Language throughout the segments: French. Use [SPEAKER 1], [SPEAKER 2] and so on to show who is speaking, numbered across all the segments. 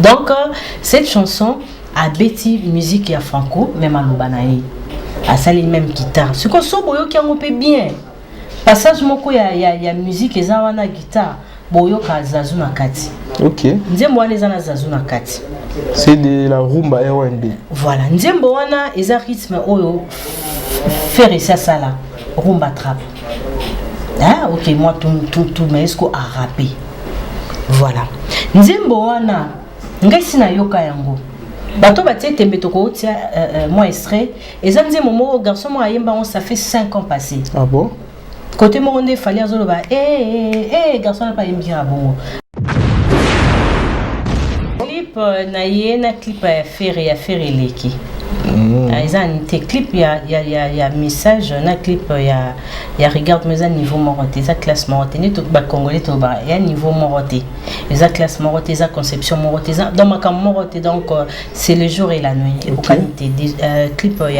[SPEAKER 1] Donc cette chanson a bêti musique ya franco même à l'obanaï à ça les mêmes guitare ce qu'on so boyo qui on peut bien passage moko ya musique eza wana guitare boyo ka zazu na kati.
[SPEAKER 2] OK.
[SPEAKER 1] Nzembo wana eza na zazu na kati.
[SPEAKER 2] C'est de la rumba R&B.
[SPEAKER 1] Voilà, nzembo wana eza rythme oyo faire ça là rumba trap. Ah OK, moi tout mais est-ce qu'on a rappé. Voilà. Nzembo wana ngai sina yoka yango. Bato batie tembe toko tia moi extrait eza nzembo moko garçon mo ayemba on ça fait 5 ans passé.
[SPEAKER 2] Ah bon?
[SPEAKER 1] Côté Moronde fallait azoloba garçon n'a pas aimé bien bon. Clip na clip à faire leki. Ils ont un clip il y a message na clip il y a regarde mais à niveau moroté ça classe moroté ni tout ba congolais tout ba il y a niveau moroté ils a classe moroté ça conception moroté dans ma cam moroté donc c'est le jour et la nuit au qualité clip il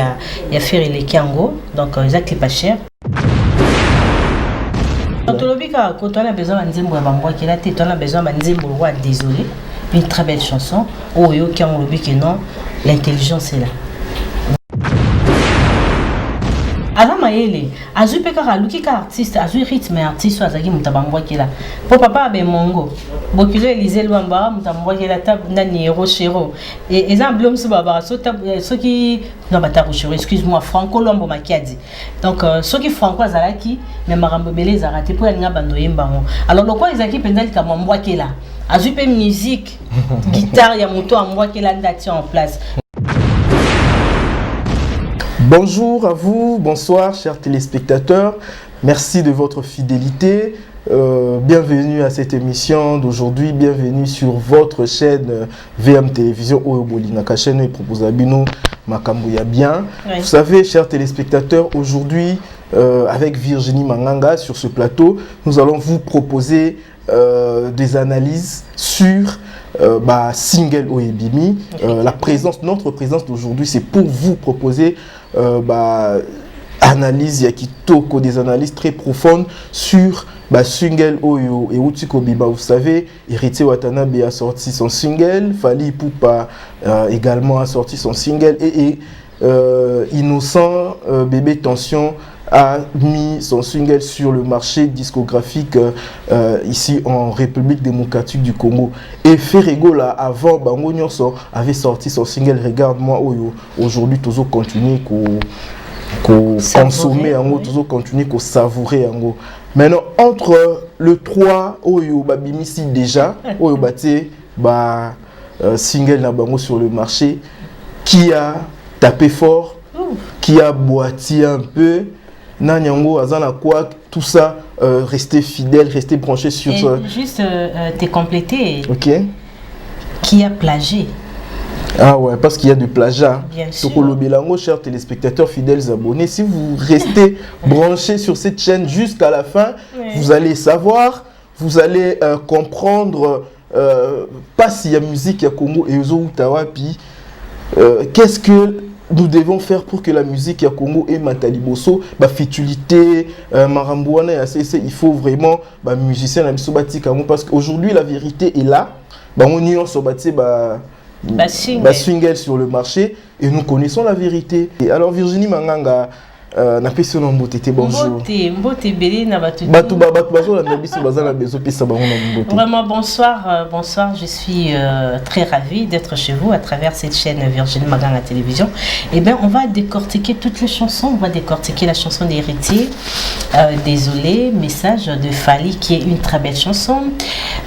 [SPEAKER 1] y a faire leki ango donc ils a clip à cher. Quand on a besoin d'un nzembo bamboa qui là on a besoin d'un nzembo roi désolé une très belle chanson oh yo qui on le que non l'intelligence est là avant maele azu peka luki ka artiste azu rythme artiste azaki mutabamboa qui là pour papa be mongo bokilo Elise Luamba mutabamboa qui là tab nani hero chero et exemple l'homme se baba so qui non bata chero excuse-moi Franco Lombo makiadi donc ceux qui Franco azalaki mais marambo belé zarate pour nga bando yembango alors lokwa ezaki pendali ka mamboa qui là azu pe musique guitare ya moto amboa qui là ndati en place.
[SPEAKER 2] Bonjour à vous, bonsoir chers téléspectateurs, merci de votre fidélité, bienvenue à cette émission d'aujourd'hui, bienvenue sur votre chaîne VM Télévision Oyobolinaka, chaîne et proposabino Makambouya bien. Oui. Vous savez chers téléspectateurs, aujourd'hui avec Virginie Manganga sur ce plateau, nous allons vous proposer des analyses sur single Oyebimi. Notre présence d'aujourd'hui, c'est pour vous proposer analyse yakitoko, des analyses très profondes sur single Oyo et Utiko Biba. Vous savez, Héritier Watanabe a sorti son single, Fally Ipupa également a sorti son single et Innocent Bébé Tension a mis son single sur le marché discographique ici en République démocratique du Congo. Et Ferrego là, avant Bango Nyonso avait sorti son single Regarde-moi Oyo. Aujourd'hui, toujours continuer qu'on consommer ango, toujours continuer qu'on savourer ango. Maintenant, entre le 3 Oyo Babimisi déjà, Oyo Baté, single na Bango sur le marché, qui a tapé fort, qui a boité un peu. Nanyango, Azana quoi, tout ça, rester fidèle, rester branché sur ça.
[SPEAKER 1] Juste t'es complété.
[SPEAKER 2] Ok.
[SPEAKER 1] Qui a plagié.
[SPEAKER 2] Ah ouais, parce qu'il y a du plagiat.
[SPEAKER 1] Bien sûr.
[SPEAKER 2] Donc, chers téléspectateurs, fidèles abonnés, si vous restez branchés sur cette chaîne jusqu'à la fin, vous allez savoir, vous allez comprendre, pas s'il y a musique, il y a Congo et Ozo Utawapi, qu'est-ce que nous devons faire pour que la musique ya Congo et Mataliboso, futilité, Marambouana et ACC, il faut vraiment musicien na biso bati Congo parce qu'aujourd'hui la vérité est là. On y a sorti single sur le marché et nous connaissons la vérité. Et alors Virginie Manganga na pesi na mbote bonjour.
[SPEAKER 1] Mbote belé na batu. Vraiment bonsoir, bonsoir, je suis très ravie d'être chez vous à travers cette chaîne Virginie Manganga Télévision. Et bien on va décortiquer toutes les chansons, on va décortiquer la chanson d'Héritier, Désolé, Message de Fally qui est une très belle chanson.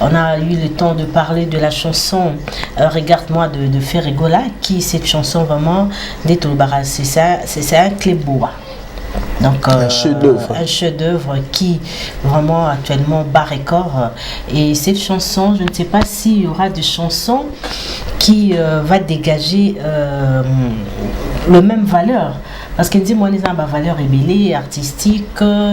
[SPEAKER 1] On a eu le temps de parler de la chanson Regarde-moi de Ferregola qui cette chanson vraiment d'Etolbara, c'est un clé-bois. Donc un chef-d'œuvre qui vraiment actuellement bat record. Et cette chanson, je ne sais pas s'il y aura des chansons qui va dégager le même valeur. Parce qu'elle dit, moi, les gens, valeur rébellée, artistique,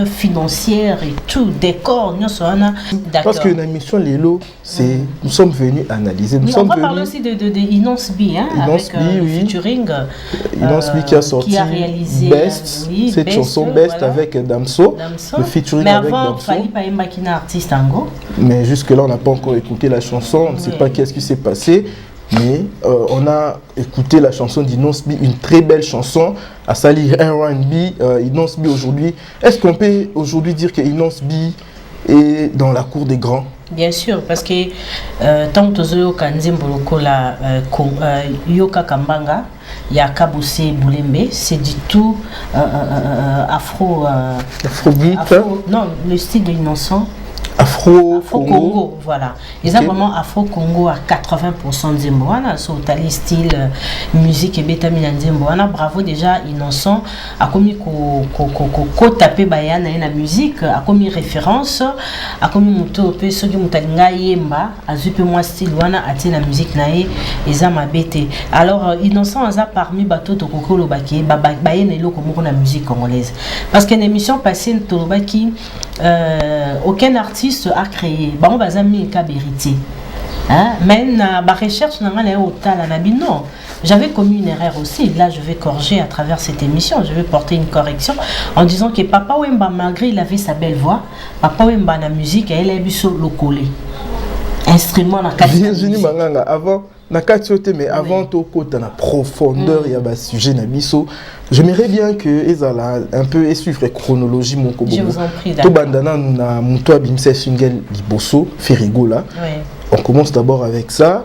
[SPEAKER 1] financière et tout, décor, nous sommes d'accord.
[SPEAKER 2] Parce que l'émission Lélo, c'est nous sommes venus analyser.
[SPEAKER 1] On va parler aussi de Inonce B, hein, avec le featuring.
[SPEAKER 2] Inonce B qui a sorti,
[SPEAKER 1] qui a réalisé
[SPEAKER 2] Best, cette chanson Best avec Damso, le featuring avec Damso. Mais avant,
[SPEAKER 1] Fally pas un artiste ango.
[SPEAKER 2] Mais jusque-là, on n'a pas encore écouté la chanson, on ne sait pas qu'est-ce qui s'est passé. mais on a écouté la chanson d'Inosbi, une très belle chanson, à salir R&B. Inosbi aujourd'hui, est-ce qu'on peut aujourd'hui dire que Inosbi est dans la cour des grands?
[SPEAKER 1] Bien sûr, parce que tant que Yoka Nzimboloko la Yoka Kambanga, il y a Kaboussé Boulembe, c'est du tout
[SPEAKER 2] Afrobeat.
[SPEAKER 1] Non, le style de Innocent.
[SPEAKER 2] Afro-Congo,
[SPEAKER 1] voilà. Ils ont vraiment Afro-Congo à 80% Zimboana, sur le style musique et bétamine Zimboana. Bravo déjà, Innocent. A commis ko tapé bayana na musique, a commis référence, a commis muto pe soki mutalinga yemba, a zupe moi style wana ati la musique nae ezama bete. Alors Innocent a parmi bateau to kokolo baki bayena eloko moko na musique congolaise. Parce qu'une émission passée tolobaki aucun artiste a créé bon bazami ka vérité hein mais na ba recherche na ngala otala na bino j'avais commis une erreur aussi là je vais corriger à travers cette émission je vais porter une correction en disant que Papa Wemba malgré il avait sa belle voix Papa Wemba na musique elle a biso lokolé instrument na
[SPEAKER 2] Virginie Manganga avant na katiote mais avant to kota na profondeur il y a ba sujet na biso j'aimerais bien que ezala un peu suivre chronologie mon kobo
[SPEAKER 1] je vous en prie
[SPEAKER 2] to bandana na muto abimse single liboso Ferigola on commence d'abord avec ça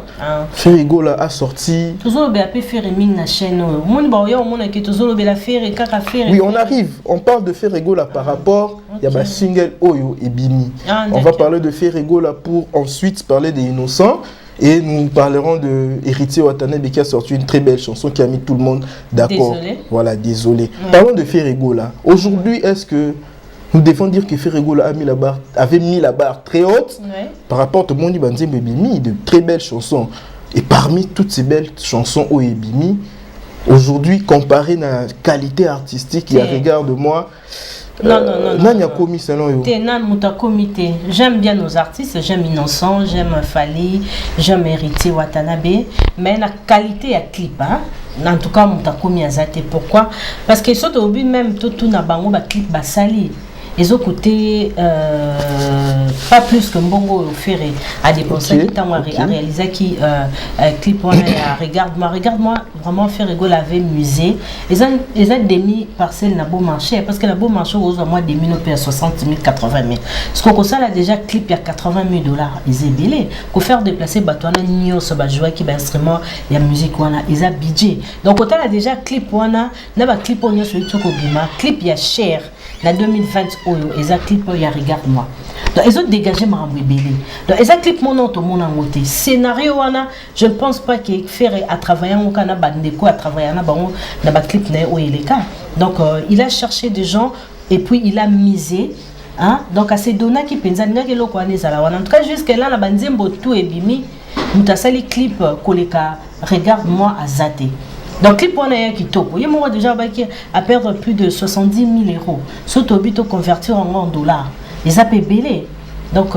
[SPEAKER 2] Ferigola a sorti
[SPEAKER 1] toujours le BAP Feriming na chaîne mon ba yo mon que toujours le la faire kaka faire
[SPEAKER 2] oui on arrive on parle de Ferigola par rapport il y a ba single Oyo et Bimi on va parler de Ferigola pour ensuite parler des Innocents. Et nous parlerons de Héritier Watanabe qui a sorti une très belle chanson qui a mis tout le monde d'accord. Voilà, désolé. Parlons de Ferigola. Aujourd'hui, est-ce que nous devons dire que Ferigola avait mis la barre très haute par rapport au monde qui Bimi, de très belles chansons. Et parmi toutes ces belles chansons au Ebimi, aujourd'hui, comparé à la qualité artistique, il y a regarde-moi.
[SPEAKER 1] Non. J'aime bien nos artistes, j'aime Innocent, j'aime Fali, j'aime Héritier Watanabe, mais la qualité à clip, hein? En tout cas, Moutakomi Azate. Pourquoi? Parce que surtout au but même, tout na bango ba clip basali. Ils ont coûté pas plus que Mbongo Ferré à dépenser à réaliser qui clip regarde-moi vraiment Ferigola avait musée ils ont demi parcelle na beau marché parce que la beau marché aux moins des minutes à 60 000 80 000 ce qu'on ça là déjà clip il y a 80 000 $, ils ébélé pour faire déplacer batouana nio ce jouer qui instrument il y a musique wana ils a budget donc quand là déjà clip wana na ba clip on sur YouTube bima clip il y a cher la 2020 oyo eza clip ya regarde-moi donc ils ont dégagé Marambo Belé donc ils ont clip mon nom tout mon angoté scénario wana je ne pense pas que faire à travailler en kana bandeko à travailler na bango na ba clip na oyeleka donc il a cherché des gens et puis il a misé hein donc à ces données qui pensa ngaki loko anezala wana en tout cas jusque là la banzembo tout ebimi mutasali clip koleka regarde-moi azate. Donc, clip on a qui top. Il y a déjà à perdre plus de 70 000 €. Surtout au convertir en dollars. Les a payé. Donc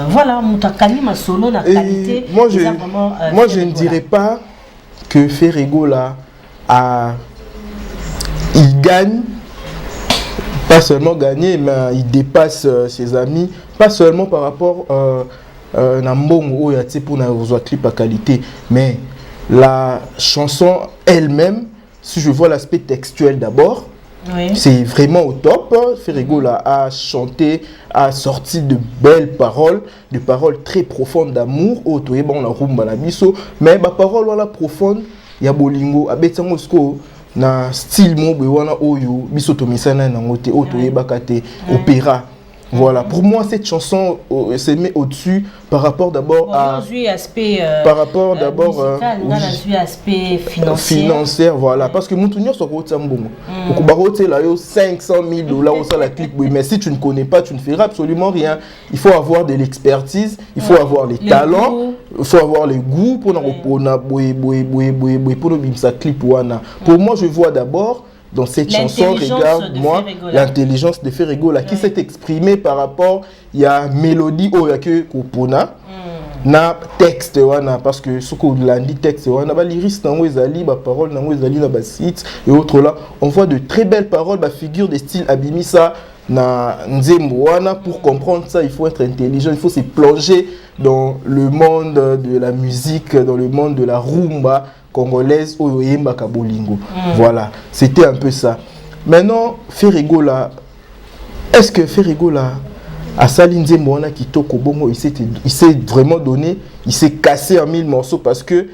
[SPEAKER 1] voilà, Moutakali ma solo la qualité.
[SPEAKER 2] Moi je ne dirais pas que Ferigola il gagne, pas seulement gagner, mais il dépasse ses amis, pas seulement par rapport à Nambongo ou pour un clip à qualité, mais la chanson elle-même, si je vois l'aspect textuel d'abord, c'est vraiment au top. Ferigola a chanté, a sorti de belles paroles, de paroles très profondes d'amour. Mais ma parole voilà profonde, il y a bolingo, abetangosko na style mo wana oyo biso to misana na ngote oto yebakate opéra. Voilà, pour moi cette chanson s'est mise au-dessus par rapport d'abord à par rapport d'abord
[SPEAKER 1] aspect financier,
[SPEAKER 2] voilà, parce que Moutounior sur Rotsambongo au Barote là 500 000 $ au ça la clip, oui, mais si tu ne connais pas tu ne feras absolument rien. Il faut avoir de l'expertise, il faut avoir les talents, il faut avoir les goûts pour sa clip wana. Pour moi je vois d'abord dans cette chanson, regarde-moi, l'intelligence de Ferigola qui s'est exprimée par rapport, il y a mélodie au yake Kopona, na texte wana parce que ce qu'on l'a dit texte wana ba lyrics nango ezali ba parole nango ezali na ba site et autres là, on voit de très belles paroles, ba figure de style Abimisa na nzembo wana. Pour comprendre ça, il faut être intelligent, il faut se plonger dans le monde de la musique, dans le monde de la rumba congolaise oyo yemba kabolingo. Voilà, c'était un peu ça. Maintenant, Ferregola, est-ce que Ferregola a sali nzembo wana kitoko bongo, il s'est vraiment donné, il s'est cassé en 1000 morceaux parce que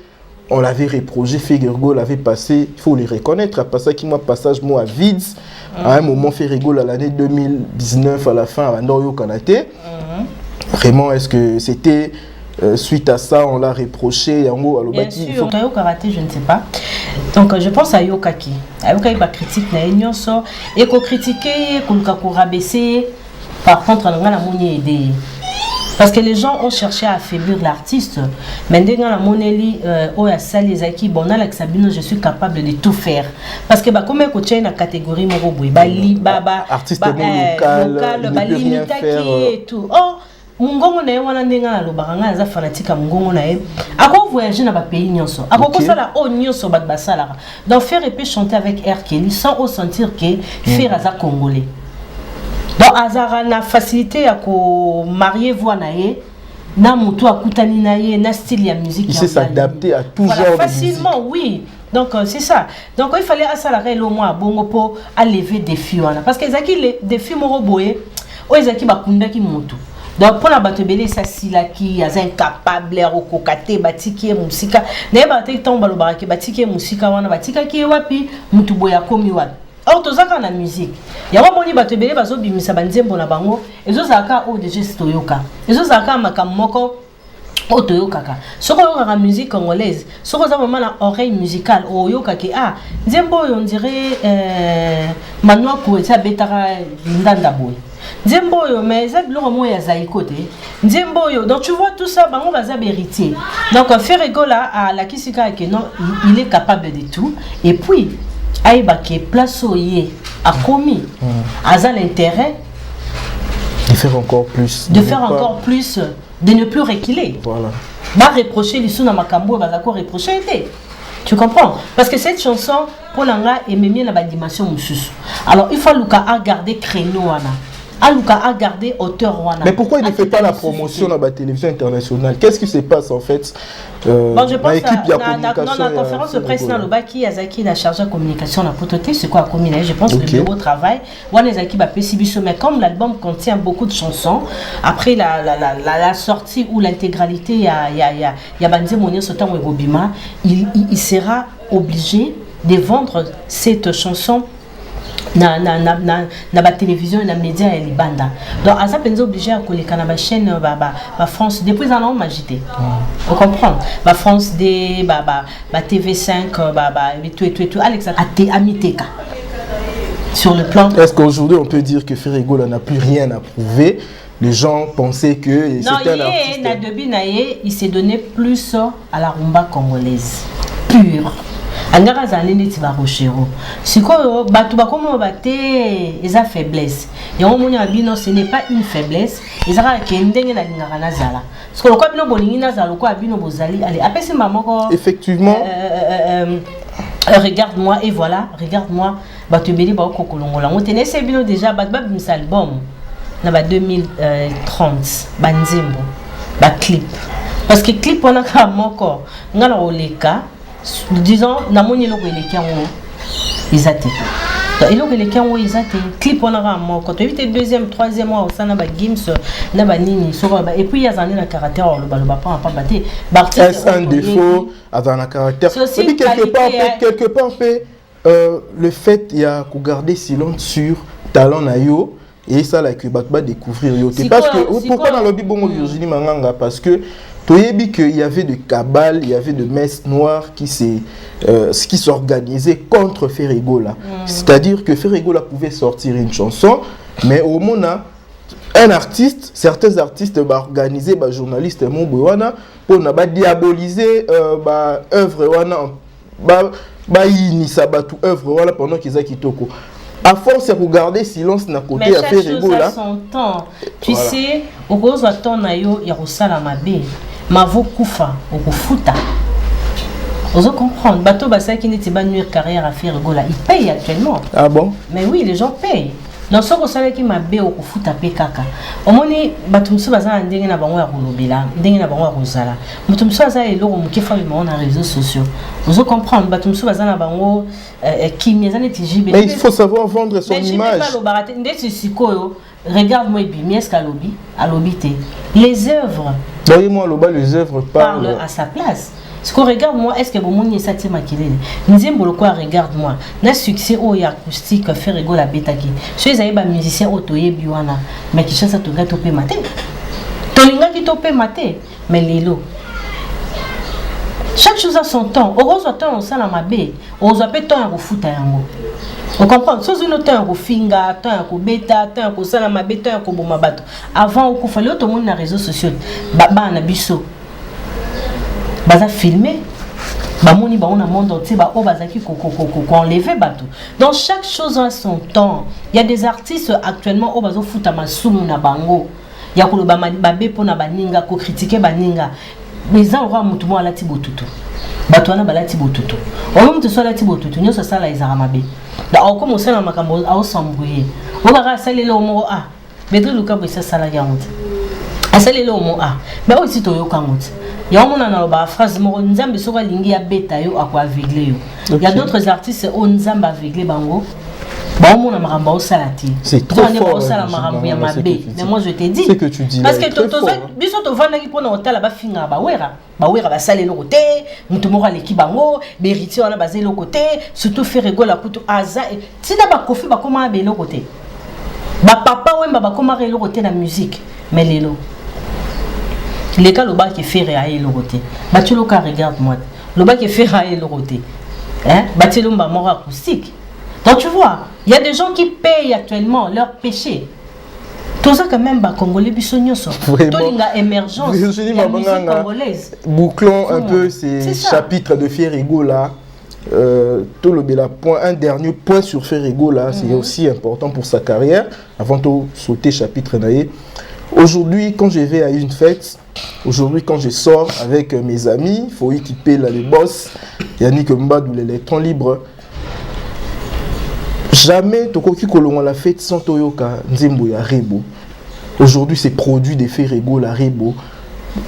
[SPEAKER 2] on l'avait reproché, Ferregola l'avait passé, il faut le reconnaître, a passé qui moi passage moi à Vids, à un moment Ferregola l'année 2019 à la fin à Ndoyo Kanate. Vraiment, est-ce que c'était suite à ça, on l'a reproché
[SPEAKER 1] Bien sûr, Tayo Karaté, je ne sais pas. Donc, je pense à Yokaki. Yokaki va critiquer Naïnyoso et qu'on critiquer, qu'on rabaisser. Par contre, on a la monnaie aidée. Parce que les gens ont cherché à affaiblir l'artiste. Mais dès que la monnaie les acquis, bon, on a Sabino, je suis capable de tout faire. Parce que comme il y a une catégorie,
[SPEAKER 2] artiste local,
[SPEAKER 1] limitaki et tout. Oh, mungongo na ye wana ndenga na lobaka nga za fanatique mungongo na ye ako voyager na ba pays nyonso ako kosala o nyonso bat basalaka donc faire et chanter avec R Kelly sans ressentir que faire aza congolais. Donc azara na facilité ya ko marier voix na ye na mutu akutani na ye na style ya musique.
[SPEAKER 2] Il sait s'adapter à tout genre
[SPEAKER 1] facilement, de musique. Oui. Donc c'est ça. Donc il fallait assaler au moins bongo pour lever des défis wana parce que ezaki les défis moroboye o ezaki bakunda ki mutu. Donc pour la batebele ça sila qui est incapable de kokate batiki musika na ba te tomba lo baraki batiki musika wana batika ki wapi mutu boya komi wapi. Or tozaka na musique ya waboni batebele bazo bimisa banzembo na bango ezo zaka o déjà stoyoka ezo zaka makamoko otoyokaka soko yoka musique congolaise soko za vraiment na oreille musicale oyoka ki nzembo on dirait manwa ko eta betara ndanda boy nzembo yo mais ça biloko moya zaiko te nzembo yo donc tu vois tout ça bango baza héritier donc Ferregola à la kisika que non il est capable de tout et puis aïba que place oye a commis aza l'intérêt
[SPEAKER 2] de faire encore plus
[SPEAKER 1] de ne plus reculer.
[SPEAKER 2] Voilà.
[SPEAKER 1] Va reprocher les sous na makambo va d'accord reprocher été. Tu comprends? Parce que cette chanson pour l'anga est même na ba dimension mususu. Alors il faut Luka à garder créneau wana. Luka à garder auteur wana.
[SPEAKER 2] Mais pourquoi il ne fait pas la promotion dans la télévision internationale? Qu'est-ce qui se passe en fait?
[SPEAKER 1] Bon, je pense dans la conférence de presse dans le Baki Azaki la chargé de communication la pototé c'est quoi commun je pense que le bureau travail wana Azaki ba pesibiso mais comme l'album contient beaucoup de chansons après la sortie ou l'intégralité il y a Banze Monio Sotan Webobima il sera obligé de vendre cette chanson na ba télévision et na média et libanda donc Azap est obligé à coller na chaîne ba France depuis un an magité on comprend ba France D ba TV5 et tout Alexa Amiteka sur le plan.
[SPEAKER 2] Est-ce qu'aujourd'hui on peut dire que Ferregola n'a plus rien à prouver? Les gens pensaient que c'était un artiste.
[SPEAKER 1] Il s'est donné plus à la rumba congolaise pure. Angara zalini tiba rochero sikoyo batu bakomo bate eza faiblesse ya omoni abino ce n'est pas une faiblesse ezaka kendenge na lingaka nazala sikoyo kwa bino bolingi nazala kwa bino bozali allez apesi mamoko
[SPEAKER 2] effectivement
[SPEAKER 1] regarde-moi et voilà regarde-moi batu beli ba kokolongola ngotene c'est bino déjà bat mis album na ba 2030 banzimbo ba clip parce que clip on a ka moko ngala oleka disons namoni loko elekiango izate eloko elekiango izate clip on a moko to éviter deuxième troisième mois au sana ba gims na ba nini so ba et puis yazane na caractère le baloba pas baté
[SPEAKER 2] est un défaut dans la caractère et quelque part fait le fait il y a qu'on garder silence sur talent na yo et ça là que va découvrir yo parce que pourquoi dans le bongo Virginie Manganga parce que Toyebi qu'il y avait de cabales, il y avait de messes noires qui s'organisaient contre Ferregola. C'est-à-dire que Ferregola pouvait sortir une chanson, mais au moment un artiste, certains artistes organisaient des journalistes pour diaboliser œuvre œuvre pendant qu'ils ont kitoko. À force de regarder silence na côté à Ferregola.
[SPEAKER 1] Son temps. Tu sais, au gros attend na yo yarosala mabe. Mavo kufa okufuta. Vous comprenez, bateau basa qui n'était pas nuire carrière à Ferregola, il paye actuellement.
[SPEAKER 2] Ah bon?
[SPEAKER 1] Mais oui, les gens payent. donc ce que ça qui m'a bé au foot à kaka omoni batumsu baza ndenge na bango ya kolobela ndenge na bango ya kozala mutumsu baza eloko mukefa bima na réseaux sociaux vous comprendre batumsu baza na bango qui miezane tijibe
[SPEAKER 2] mais il faut savoir vendre son image
[SPEAKER 1] mais je pas le barate ndeti sikoyo regarde-moi bien est-ce qu'alobi te les œuvres
[SPEAKER 2] moi les œuvres
[SPEAKER 1] parlent à sa place. Ce qu'on regarde moi, est-ce que vous m'ont dit ça tu m'aquilles? Nous quoi regarde-moi. Na succès au acoustique faire rigoler la bêta qui. Je suis un musicien autoyé biwana, mais qui chante à tout gars topé maté. Tolinga qui topé maté, mais lilo. Chaque chose a son temps. Heureusement temps on s'en a ma bé. On s'appelle temps à foot à yango. On comprend. Soit une temps à finga, temps à bêta, temps à s'en a ma bé, temps à bombabato. Avant on fallait tout le monde na réseaux sociaux. Baba na biso. Baza filmé bamoni ba on a monde entier ba o bazaki ko enlever bateau dans chaque chose a son temps. Il y a des artistes actuellement o bazo futa masumu na bango ya ko ba babe pona baninga ko critiquer baninga mais en roi mutumo ala tibotutu bato wana balati botutu o mutu so ala tibotutu nyoso sala izara mabe da o comme osala makambo a sambouye o ba sala le mo a bedri luka bo sala ya mutu asala le mo a mais aussi to yo kangote. Il y a une phrase Nzambe soka lingi ya beta yo akwa aveuglé yo. Il y a d'autres artistes on Nzambe aveuglé bango. Ba on maramba o salati.
[SPEAKER 2] C'est trop fort.
[SPEAKER 1] Mais moi je te dis
[SPEAKER 2] c'est que tu dis.
[SPEAKER 1] Parce que biso to vanda ki pona otala ba finga ba wera ba sale le côté, mutu moko aleki bango, beriti wana bazé le côté, surtout faire rigoler kutu aza. Si na ba kofi ba koma be le côté. Ba papa wemba ba koma le côté na musique, mais lelo les cas le bas qui fait réagir le côté tu le cas regarde-moi le bas qui fait réagir le côté hein tu le mort acoustique donc tu vois il y a des gens qui payent actuellement leurs péchés tout ça quand même ba congolais bisogno so tout l'inga émergence la musique congolaise
[SPEAKER 2] bouclons un peu ces chapitres de Ferrigo là tout le point un dernier point sur Ferrigo là c'est aussi important pour sa carrière avant de sauter chapitre naïe. Aujourd'hui, quand je vais à une fête, aujourd'hui, quand je sors avec mes amis, il faut équiper là, les boss, Yannick Mbadou, l'électron libre. Jamais, Tokoki Kolonga la fête sans Toyoka, Nzembo ya Rebo. Aujourd'hui, c'est produit des Ferrigo, la Rebo,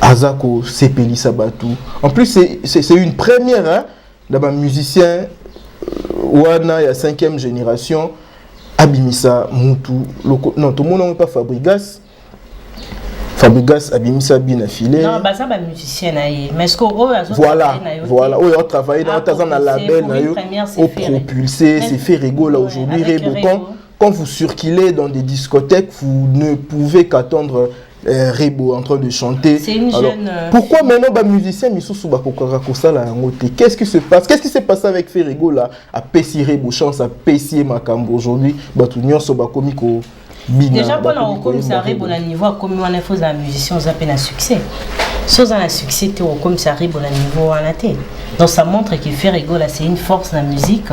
[SPEAKER 2] Azako, Sepeli Sabatou. En plus, c'est une première, hein, d'un musicien, Wana, il y a 5e génération, Abimisa, Moutou, non, tout le monde n'a pas Fabrigas. Fabrigas Abimisa bien affilé.
[SPEAKER 1] Non, bah ça, musicien, mais est-ce que
[SPEAKER 2] voilà, on a travaillé dans un label, on propulsé, c'est fait rigoler aujourd'hui. Quand vous circulez dans des discothèques, vous ne pouvez qu'attendre Rebo en train de chanter.
[SPEAKER 1] C'est une jeune.
[SPEAKER 2] Pourquoi maintenant les musiciens qu'est-ce qui se passe? Qu'est-ce qui s'est passé avec Ferrigo là? À Pessi Rebo chance, à Pessi Makambo aujourd'hui, Batunion Sobakomiko.
[SPEAKER 1] Déjà, pour le commissariat, bon niveau, comme on a fait la musicien, on a peine à succès. Sans un succès, tu au commissariat, bon niveau, on a été. Donc ça montre que Ferrigo là, c'est une force dans la musique.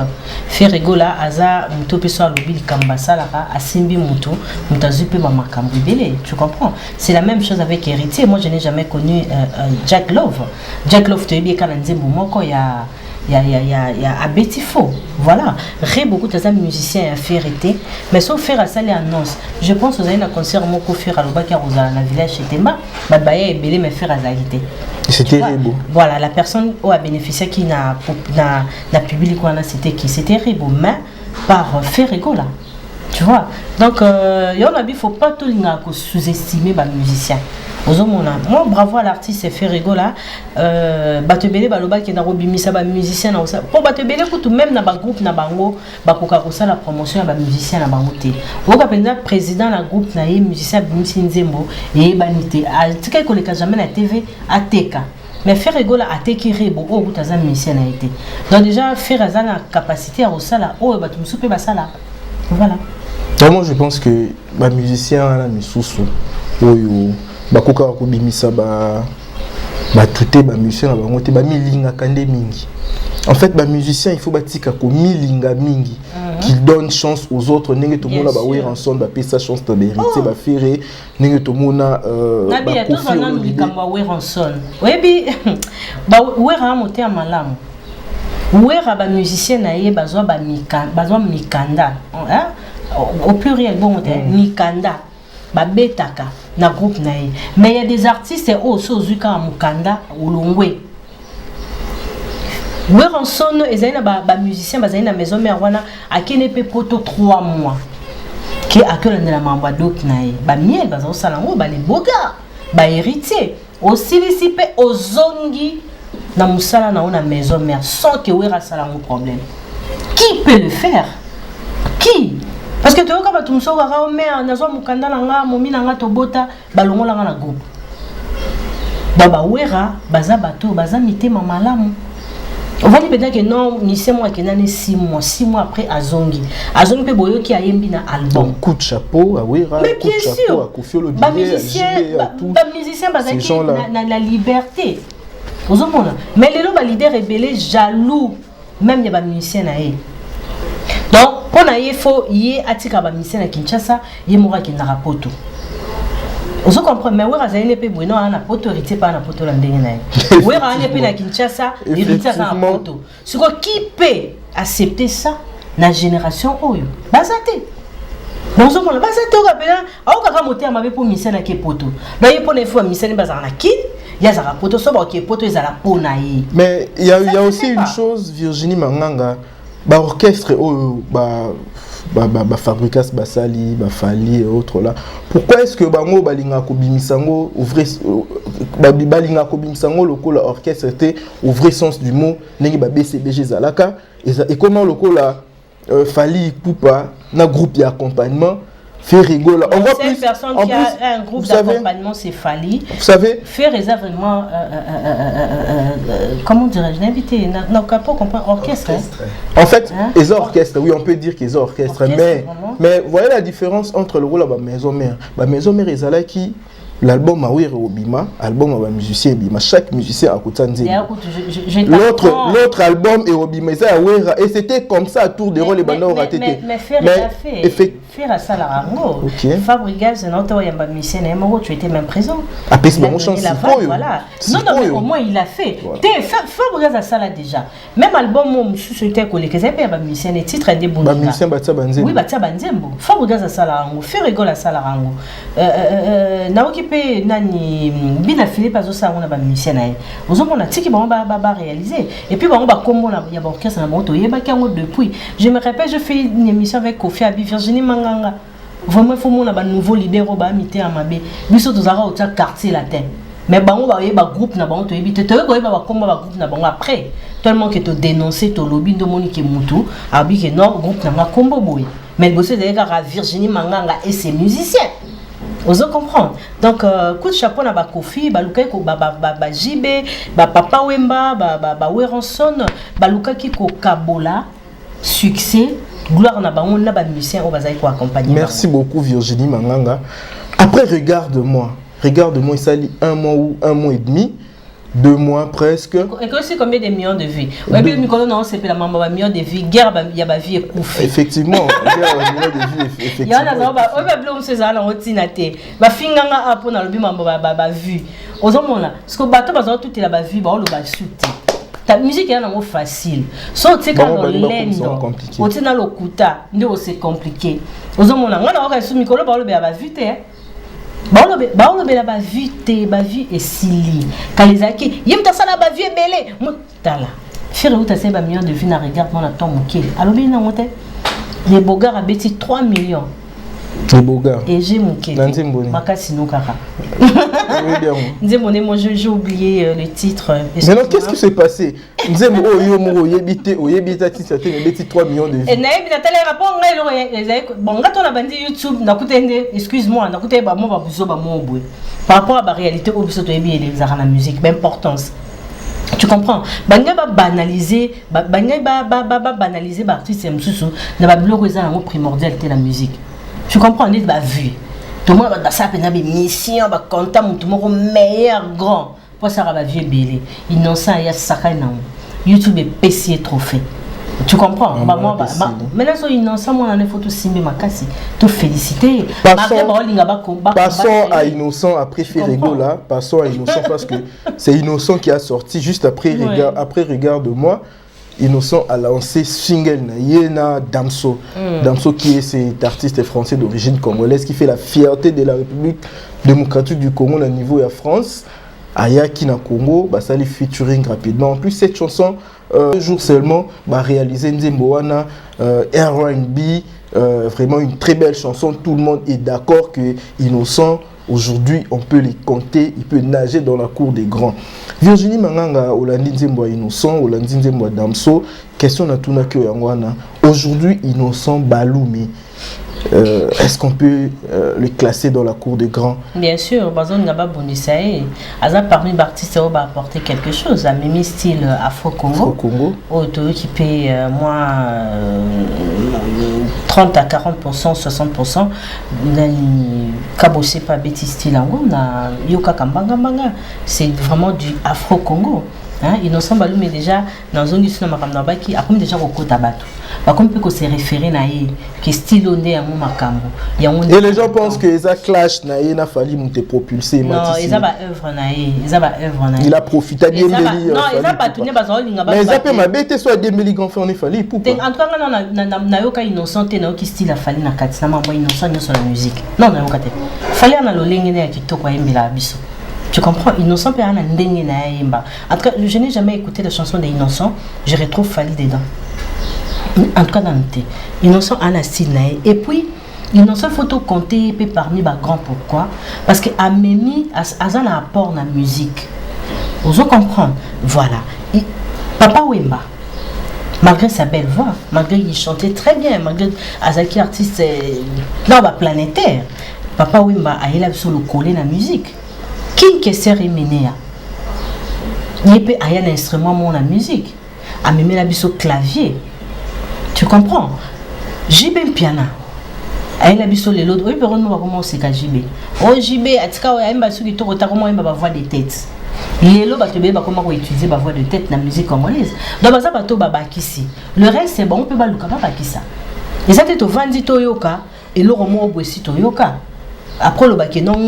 [SPEAKER 1] Ferrigo là, Aza, Mouto Peso Alobi, Kambasa là, Asimbi Mouto, Moutazupe Mamakambo Belé. Tu comprends? C'est la même chose avec Héritier. Moi, je n'ai jamais connu Jack Love. Jack Love, tu es bien quand on dit Moumoko, il y a Abétifo. Voilà. Ré beaucoup de musiciens à faire été. Mais sauf faire à ça les annonces. Je pense que vous avez un concert Moko faire à l'Obaki à la village chez Temba. Babaya est belé mais faire à Zalité.
[SPEAKER 2] C'était Rebo.
[SPEAKER 1] Voilà, la personne qui a bénéficié qui n'a publié quoi là, c'était qui? C'était Rebo, mais par Ferrigo là. Tu vois? Donc, il ne faut pas tout sous-estimer les musiciens. Moi, bravo à l'artiste Ferrigo là. Batebele baloba qui n'a robimisa ba musicien na ça. Pour Batebele tout même na ba groupe na bango, ba kokakosa la promotion ba musicien na bango te. Oka penza président la groupe na musicien Bimisi Nzembo et banité. A tika ko le jamais na TV ateka. Mais Ferrigo là ateki Rebo o butaza musicien na été. Donc déjà faire azana capacité à osala o batumsupe basala. Voilà.
[SPEAKER 2] Moi je pense que les musiciens là misusu oyo bakoka kobimisa ba tuté ba musicien ba ngote ba milinga kande mingi. En fait ba musicien il faut batika ko milinga mingi qui donne chance aux autres nenge to mona ba wer ensemble ba pesa chance to hériter ba faire nenge to mona
[SPEAKER 1] ba kofi na likamba wer ensemble. Webi ba wer a monter malamu. Wer ba musicien na ye bazwa ba mikanda hein. au pluriel bon mikanda babetaka na groupe nae mais il y a des artistes aussi ozuka mukanda ulongwe Weranson ezali na ba musicien bazali na maison mère wana akene pe poto 3 mois qui accueille na mamba dok nae ba miel bazo sala ngo ba les boga ba héritier aussi lisipe ozongi na musala na ona maison mère sans que wera sala ngo problème. Qui peut le faire? Qui? Parce que tu vois quand tu me sors à mère na zo mukanda nga momi nga tobota balongola nga na groupe. Baba wera baza bato baza mitema malamu. On va dire peut-être que non, ni c'est moi qui n'en ai 6 mois après Azongi. Azongi peut boyo qui a yembi na album.
[SPEAKER 2] Coup de chapeau à Wera,
[SPEAKER 1] mais
[SPEAKER 2] coup de chapeau à Kofi Olomide, à JB, à tout.
[SPEAKER 1] Musicien bazaki na la liberté. Vous avez mais les lots leader rebelle jaloux même il y a musicien na e. Donc pour na il faut y atika ba musicien na Kinshasa, y mora ki na rapoto. Vous comprenez, mais Wera Zaine pe bueno ana poto héritier pas na poto la ndenge na. Wera ana pe na Kinshasa, héritier na poto. Ce qui peut accepter ça la génération oyo. Bazate. Donc on bazate o kapela, au kaka moté amabe pour misena ke poto. Là il pour les fois misena bazana kin, ya za poto so ba ke poto ezala pona yi.
[SPEAKER 2] Mais il y a aussi une chose Virginie Manganga, ba orchestre oyo Fabricas Basali, Fali et autres là. Pourquoi est-ce que bango balinga ko bimisango ouvrir balinga ko bimisango loko la orchestre était au vrai sens du mot nengi ba BCBG zalaka et comment loko la Fali Poupa na groupe d'accompagnement fait rigoler.
[SPEAKER 1] On voit plus personne qui a un groupe d'accompagnement c'est Fali.
[SPEAKER 2] Vous savez
[SPEAKER 1] faire vraiment comment dirais-je invité n'a pas comprendre orchestre.
[SPEAKER 2] En fait, les orchestres, oui, on peut dire qu'ils ont orchestre, mais voyez la différence entre le rôle de la maison mère. La maison mère est là qui l'album Awir Obima, album à musicien Bima, chaque musicien a côté l'autre album est Obima, et c'était comme ça à tour de rôle les bandes ont été.
[SPEAKER 1] Mais faire ça la rango. Fabricas c'est notre yamba musicien et moi tu étais même présent.
[SPEAKER 2] À plus mon chance
[SPEAKER 1] voilà. Non mais au moins il a fait. Fabricas a ça là déjà. Même album mon c'était collé que ça pas musicien et titre des bons.
[SPEAKER 2] Musicien Batia Banzembo.
[SPEAKER 1] Oui Batia Banzembo. Fabricas a ça la rango. Faire rigole à ça la rango. Naoki nani bina Philippe azosa on a ba musicien na ozomona tiki ba réaliser et puis ba kombo na ya ba orchestre na moto yeba kango depuis je me rappelle je fais une émission avec Kofi Abi Virginie Manganga vraiment faut mon ba nouveau leader ba mité amabe biso tozara au quartier latin mais bango ba yeba groupe na bango to yebi te ko yeba ba kombo ba groupe na bango après tellement que to dénoncer to lobby ndo moni ke mutu abi que non groupe na kombo boy mais bossé d'ailleurs Virginie Manganga et ses musiciens. Vous comprenez? Donc, coup de chapeau na ba Kofi, ba Luka ko ba JB, ba Papa Wemba, ba Weranson, ba Luka ki ko Kabola, succès, gloire na ba on na ba musicien on va ko accompagner.
[SPEAKER 2] Merci beaucoup Virginie Manganga. Après regarde-moi, il s'allie 1 mois ou 1 mois et demi. 2 mois presque.
[SPEAKER 1] Et que c'est combien de millions de vies? Oui, mais Nicolas, non, c'est la maman, millions de vies. Guerre, il y a ma vie écouffée.
[SPEAKER 2] Effectivement, guerre, millions de vies. Effectivement. Il y a
[SPEAKER 1] un autre, oui, mais c'est ça, on retient. Ma fille n'a pas dans le but, ma vue. Aux hommes là, ce que bateau, parce que tout est là, vue, on le va shooter. Ta musique est un facile. Sauf que quand on l'aide, on tient dans le kuta, c'est compliqué. Aux hommes là, on a sur Nicolas, on le va vue. Baolo bela ba vite ba vie et sili kalizaki yemta sala ba vie belé mutala faire uta se ba million de vues na regarde mon attend moké alobi na moté les bogards a bêti 3 millions
[SPEAKER 2] les bogards
[SPEAKER 1] et j'ai moké makasi no kaka moi j'ai oublié le titre.
[SPEAKER 2] Mais non, qu'est-ce qui s'est passé? Nzembo oyo mo yebita titre te bêti 3 millions de vues.
[SPEAKER 1] Et na yebita tele rapport ngai bon ngato na bandi YouTube na kutende excuse-moi na kutende ba mo ba buzo ba mo boy par rapport à la réalité au biso to yebi les la musique d'importance. Tu comprends? Banga ba banaliser banaliser ba artiste msusu na ba blog eza na primordial te la musique. Tu comprends? On est ba vue. Tout le monde va ça peine des missions, va compter tout le monde meilleur grand. Pour ça va vieux belé. Innocent il y a ça YouTube est PC trop fait. Tu comprends? Maintenant so innocent moi on a photo simbi makasi. Tout féliciter.
[SPEAKER 2] Passons à innocent après Ferrego là, passons à innocent parce que c'est innocent qui a sorti juste après regard de moi. Innocent a lancé single na Yena Damso. Damso qui est cet artiste français d'origine congolaise qui fait la fierté de la République démocratique du Congo au niveau de la France. Aya Kina Congo, ça les featuring rapidement. En plus, cette chanson, un jour seulement, réalisé Nzemboana, R&B, vraiment une très belle chanson. Tout le monde est d'accord que Innocent, aujourd'hui, on peut les compter, il peut nager dans la cour des grands. Virginie Manganga, Olandi Nzemboa Innocent, Olandi Nzemboa Damso, question na tuna ke yangwana. Aujourd'hui, Innocent Baloumi. Est-ce qu'on peut le classer dans la cour des grands?
[SPEAKER 1] Bien sûr, Bazon Ngaba Bondisae, parmi les artistes, on va apporter quelque chose. À même style Afro-Congo, qui paye moins 30 à 40%, 60%. Kabose pas bêtis style on a Yoka Kambanga, c'est vraiment du Afro-Congo. Innocent Baloumi déjà dans une zone qui a comme déjà beaucoup tabatou. Par contre, on peut se référer à qui style on est à mon makambo.
[SPEAKER 2] Et les gens pensent que ça clash naïe n'a fallu monter propulser.
[SPEAKER 1] Non, ils ont pas œuvre naïe,
[SPEAKER 2] il a profité bien de
[SPEAKER 1] non, ils ont pas tourné parce que
[SPEAKER 2] mais ils ont ma bête soit des milligrams fait on est fallu pour.
[SPEAKER 1] En tout cas, na yoka innocent na qui style a fallu na katina moi innocent sur la musique. Non, na yoka te. Fallait na lo lengene ya kitoko ya mbila biso. Tu comprends? Innocent peut aller en tout cas, je n'ai jamais écouté la chanson d'Innocent, je retrouve Fali dedans. En tout cas, dans le thé. Innocent a un style. Et puis, Innocent faut tout compter parmi les grands. Pourquoi? Parce que Amémi a un apport dans la musique. Vous comprenez? Voilà. Et Papa Wemba, malgré sa belle voix, malgré qu'il chantait très bien, malgré Azaki artiste planétaire, Papa Wemba a eu sur le collet dans la musique. Qui est serré ménéa? Il peut avoir un instrument dans la musique. A même la biso clavier. Tu comprends? JB piano. A la biso les autres. Oui, mais on va comment c'est qu'à JB. Oh JB, atika ouais, imba suki to kota comment imba voix de tête. Les lots bateau ba comment utiliser ba voix de tête dans la musique congolaise. Donc ça bateau baba kisi. Le reste c'est bon, on peut pas le capable kisa. Et ça t'es au vandi to yoka et le romo boisi to yoka. Après le bac non donc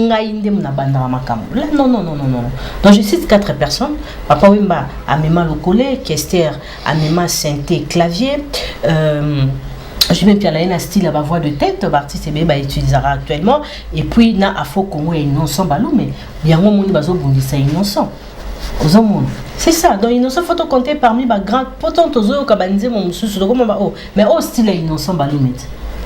[SPEAKER 1] je cite 4 personnes. Papa Wimba a même le collet, Kester a même synthé clavier. Je vais bien un style à ma voix de tête, l'artiste utilisera actuellement. Et puis na Afro Congo et Innocent Baloumi, bien au monde bazo bondissa Innocent. C'est ça, donc Innocent faut compter parmi les grands potents aux kabanze mon sous mais au style Innocent Baloumi.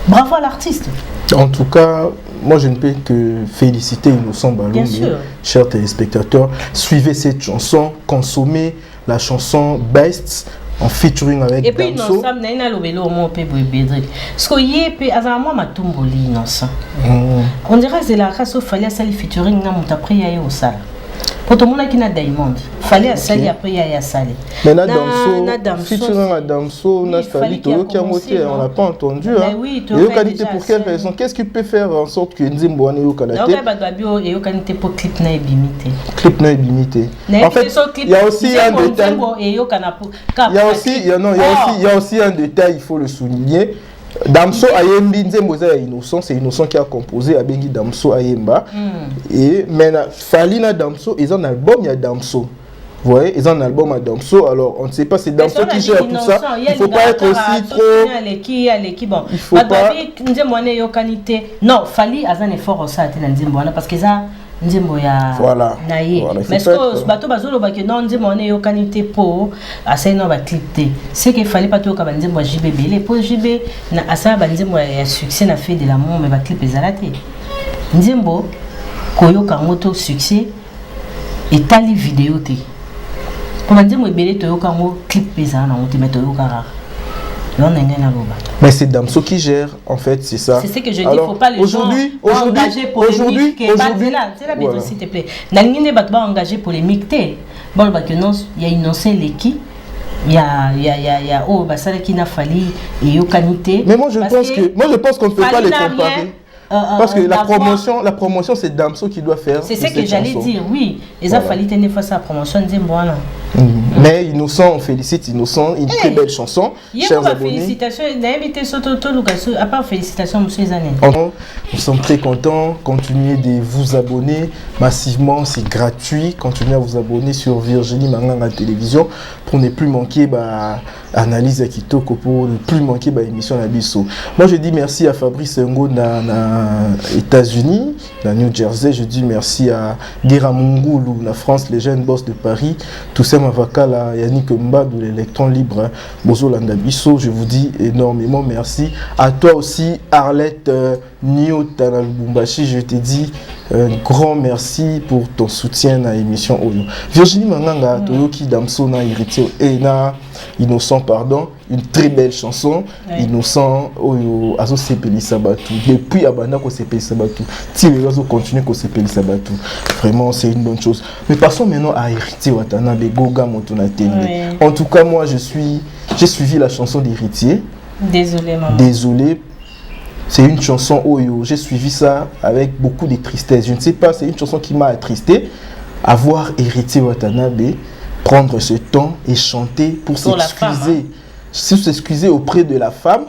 [SPEAKER 1] Bravo à l'artiste.
[SPEAKER 2] En tout cas, moi je ne peux que féliciter Innocent Baloumi, chers téléspectateurs. Suivez cette chanson, consommez la chanson Best en featuring avec Damso. Et puis Innocent,
[SPEAKER 1] on dirait que c'est la race où fallait aller featuring après il y a au salle. Pour tout le monde qui n'a Diamond, fallait aller après il y a salle.
[SPEAKER 2] Mais là Damso, featuring à Damso, on a fallu qui a moitié, on l'a pas entendu.
[SPEAKER 1] Oui,
[SPEAKER 2] et qualité pour quelle raison? Qu'est-ce qui peut faire en sorte que Nzimbo ait qualité?
[SPEAKER 1] Et qualité pour clip na limité.
[SPEAKER 2] Clip na limité. En fait, il y a aussi un détail. Il y a aussi un détail, il faut le souligner. Damso Ayembi Nzemboza Innocent, c'est Innocent qui a composé Abengi Damso Ayemba. Et maintenant, Falina Damso, ils ont un album, il y a Damso. Vous voyez, ils ont un album à Damso, alors on ne sait pas si Damso qui gère tout ça. Il ne faut pas être aussi trop.
[SPEAKER 1] Il faut pas. Non, Fali a un effort aussi à Nzemboana parce que ça.
[SPEAKER 2] Voilà.
[SPEAKER 1] Mais ce que bateau bazolo ba que non Nzembo on est au qualité pour asa no ba clipter. C'est qu'il fallait pas tout ka Nzembo JB les pour JB na asa ba Nzembo ya succès na fait de l'amour mais ba clip ezalate. Nzembo koyo ka moto succès et tali vidéo te. Pour Nzembo ebele to yo ka mo clip ezana on te mettre yo ka.
[SPEAKER 2] Mais c'est Damso qui gère, en fait, c'est ça.
[SPEAKER 1] C'est ce que je dis, il ne faut pas les engager polémique. C'est la bête, s'il te plaît. Il n'y a pas engagé polémique. Bon, il y a innocent l'équipe. Il y a oh basala qui n'a fallu et yokanité.
[SPEAKER 2] Mais moi je pense qu'on ne peut pas les comparer. Parce que la promotion c'est Damso qui doit faire.
[SPEAKER 1] C'est ce que j'allais dire, oui. Il a fallu tenir face à la promotion de Zimboana.
[SPEAKER 2] Mais Innocent, on félicite Innocent, une très belle chanson. Chers abonnés.
[SPEAKER 1] Félicitations, à part félicitations, monsieur Zané.
[SPEAKER 2] Nous sommes très contents. Continuez de vous abonner massivement, c'est gratuit. Continuez à vous abonner sur Virginie Manganga Télévision pour ne plus manquer analyse à Kitoko, pour ne plus manquer émission à Bisso. Moi, je dis merci à Fabrice Ngo dans les États-Unis, dans New Jersey. Je dis merci à Guéra Mungulu, la France, les jeunes boss de Paris. Toussaint Mavakala, Yannick Mba de l'Électron Libre, Bozo Landabiso. Je vous dis énormément merci. À toi aussi, Arlette Nyota dans le Bumbashi, je te dis un grand merci pour ton soutien à l'émission Oyo. Virginie Manganga, Toyoki Damso na héritier et na Innocent, pardon, une très belle chanson. Oui. Innocent Oyo Azo Sepeli Sabatu. Depuis Abana ko Sepeli Sabatu, si les Azo continuent ko Sepeli Sabatu. Vraiment, c'est une bonne chose. Mais passons maintenant à Héritier Watanabe Goga Motonatende. Oui. En tout cas, moi, j'ai suivi la chanson d'Héritier.
[SPEAKER 1] Désolé, maman.
[SPEAKER 2] Désolé. C'est une chanson Oyo. J'ai suivi ça avec beaucoup de tristesse. Je ne sais pas, c'est une chanson qui m'a attristé. Avoir Héritier Watanabe prendre ce temps et chanter pour s'excuser. S'excuser auprès de la femme.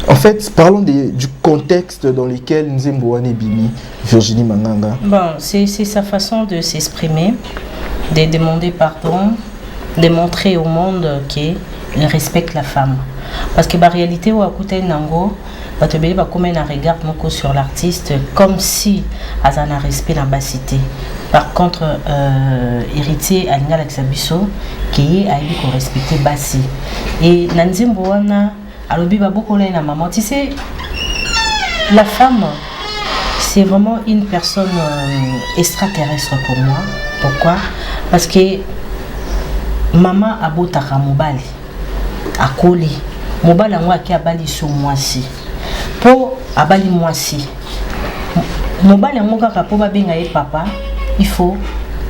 [SPEAKER 2] En fait, parlons du contexte dans lequel Nzemboane Bimi, Virginie Manganga.
[SPEAKER 1] Bon, c'est sa façon de s'exprimer, de demander pardon, de montrer au monde qu'il respecte la femme. Parce que la réalité, où Nango, regard sur l'artiste comme si elle a un respect dans la cité. Par contre, héritier Alinga Laksabiso qui a eu respecter Bassi. Et Nanzimboana, alobi beaucoup na maman. Tu sais, la femme, c'est vraiment une personne extraterrestre pour moi. Pourquoi? Parce que maman a beau taka mobali, a collé. Mobali a moi qui a bali sur moi si. Pour abali moi si. Mobali a moi qui a pour babenga papa, il faut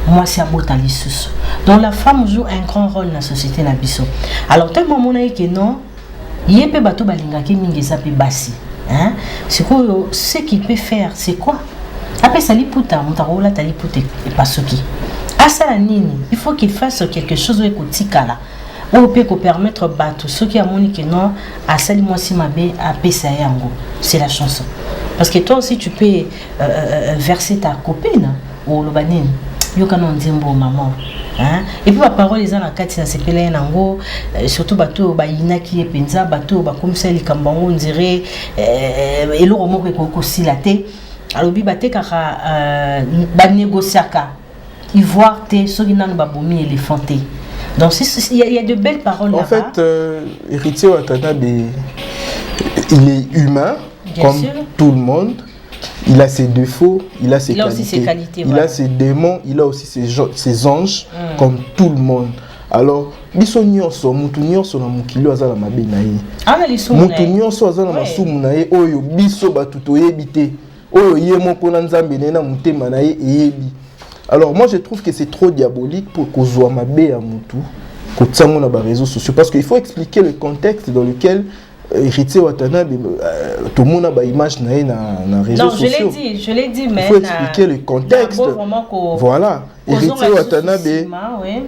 [SPEAKER 1] moi si abotali sous. Donc la femme joue un grand rôle dans la société na biso. Alors tellement mon aïe que non, yépe bato balinga ki mingi zapi basi. Hein? Ce qu'il peut faire, c'est quoi? Après ça liputa, mutarola talipute et pas ce qui. À ça nini, il faut qu'il fasse quelque chose de kotikala. On peut permettre bateau ceux qui a moni que non à sali moi si ma bé à pesa yango. C'est la chanson. Parce que toi aussi tu peux verser ta copine ou le banine. Yo kanon nzembo maman. Hein? Et puis ma parole les na kati na sepela yango surtout bateau ba inaki epenza bateau ba comme ça likambango on dirait eloko moko ko silate. Alors bi baté kaka ba négociaka. Ivoire te soki nanu ba bomi éléphanté. Donc il y a de belles paroles là-bas.
[SPEAKER 2] En fait, Héritier Watanabe, il est humain, bien comme sûr. Tout le monde. Il a ses défauts, il a ses qualités.
[SPEAKER 1] Aussi ses qualités.
[SPEAKER 2] Il a ses démons, il a aussi ses anges, comme tout le monde. Alors, biso nyonso mutu nyonso na mukili azala mabe na ye.
[SPEAKER 1] Ana lisumu na
[SPEAKER 2] mutu nyonso azala masumu na ye oyo biso batu toyebi te. Oyo ye moko na nzambe na mutema na ye eyebi. Alors moi je trouve que c'est trop diabolique pour qu'on soit mabé à Moutou, qu'on tient mon réseaux sociaux, parce qu'il faut expliquer le contexte dans lequel Héritier Watanabe, tout le monde a une image dans les réseaux sociaux.
[SPEAKER 1] Non, je l'ai dit, mais
[SPEAKER 2] il faut expliquer le contexte. Voilà. Héritier Watanabe,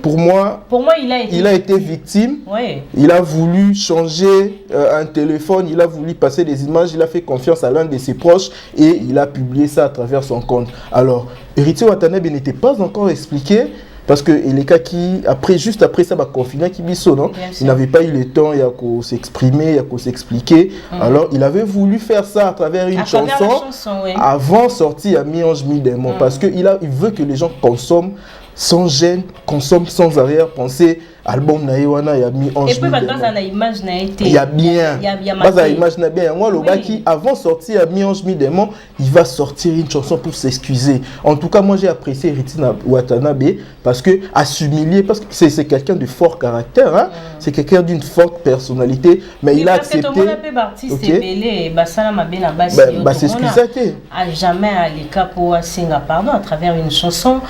[SPEAKER 2] pour moi, il a été victime.
[SPEAKER 1] Oui.
[SPEAKER 2] Il a voulu changer un téléphone, il a voulu passer des images, il a fait confiance à l'un de ses proches et il a publié ça à travers son compte. Alors, Héritier Watanabe n'était pas encore expliqué. Parce que les cas qui, juste après ça, confiné qui biso, non? Il n'avait pas eu le temps, il y a qu'à s'exprimer, il y a qu'à s'expliquer. Alors, il avait voulu faire ça à travers une chanson,
[SPEAKER 1] oui.
[SPEAKER 2] Avant sortir à mi-ange, mi-démon. Parce qu'il veut que les gens consomment sans gêne, consomment sans arrière-pensée. Album na yewana ya mi-ange.
[SPEAKER 1] Et puis, dans la image na été.
[SPEAKER 2] Il y a bien. Dans la image na bien. Moi, le gars qui, avant sortir à mi-ange, mi-démon, il va sortir une chanson pour s'excuser. En tout cas, moi, j'ai apprécié Héritier Watanabe parce que, à s'humilier, parce que c'est quelqu'un de fort caractère, hein? C'est quelqu'un d'une forte personnalité, mais il a accepté.
[SPEAKER 1] Parce que tout le monde a artiste belé, basala mabena basi.
[SPEAKER 2] C'est ce qu'il s'était.
[SPEAKER 1] A jamais à l'écart pour singa pardon à travers une chanson,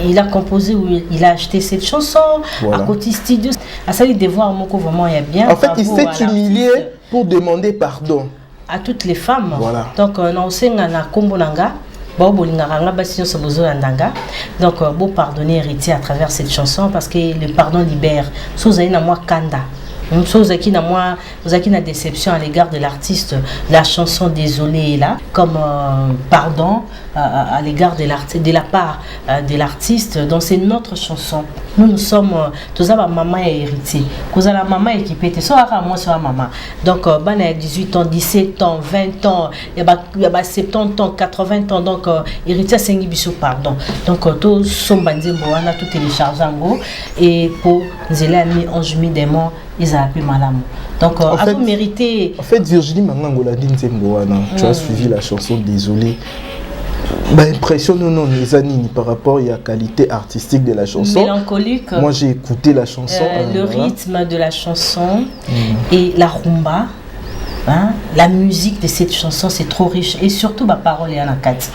[SPEAKER 1] il a composé ou il a acheté cette chanson.
[SPEAKER 2] Voilà.
[SPEAKER 1] À côté studio, à ça il devoir moko vraiment il y a bien.
[SPEAKER 2] En fait, il s'est humilié pour demander pardon
[SPEAKER 1] à toutes les femmes.
[SPEAKER 2] Voilà.
[SPEAKER 1] Donc on a aussi na kombo nanga bon bolinganga basi nyonso bozolandanga. Donc bon pardonner héritier à travers cette chanson parce que le pardon libère. So vous avez na moi kanda. Vous avez une déception à l'égard de l'artiste, la chanson Désolé est là, comme pardon à l'égard de la part de l'artiste. Donc c'est notre chanson. Nous sommes tous à maman et héritier. Vous avez la maman équipée, c'est soit moi soit maman. Donc il y a 18 ans, 17 ans, 20 ans, il y a 70 ans, 80 ans. Donc héritier c'est un pardon. Donc tous sont bandés, on a tout téléchargé en gros et pour nous aider en juillet des mots. Ils ont appelé Malam. Donc,
[SPEAKER 2] en fait,
[SPEAKER 1] mérité.
[SPEAKER 2] En fait, Virginie Mangangola Dinzemboana, tu as suivi la chanson Désolé. Impression non les années par rapport à la qualité artistique de la chanson.
[SPEAKER 1] Mélancolique.
[SPEAKER 2] Moi j'ai écouté la chanson.
[SPEAKER 1] Le rythme de la chanson et la rumba. Hein, la musique de cette chanson c'est trop riche et surtout ma parole est en akati.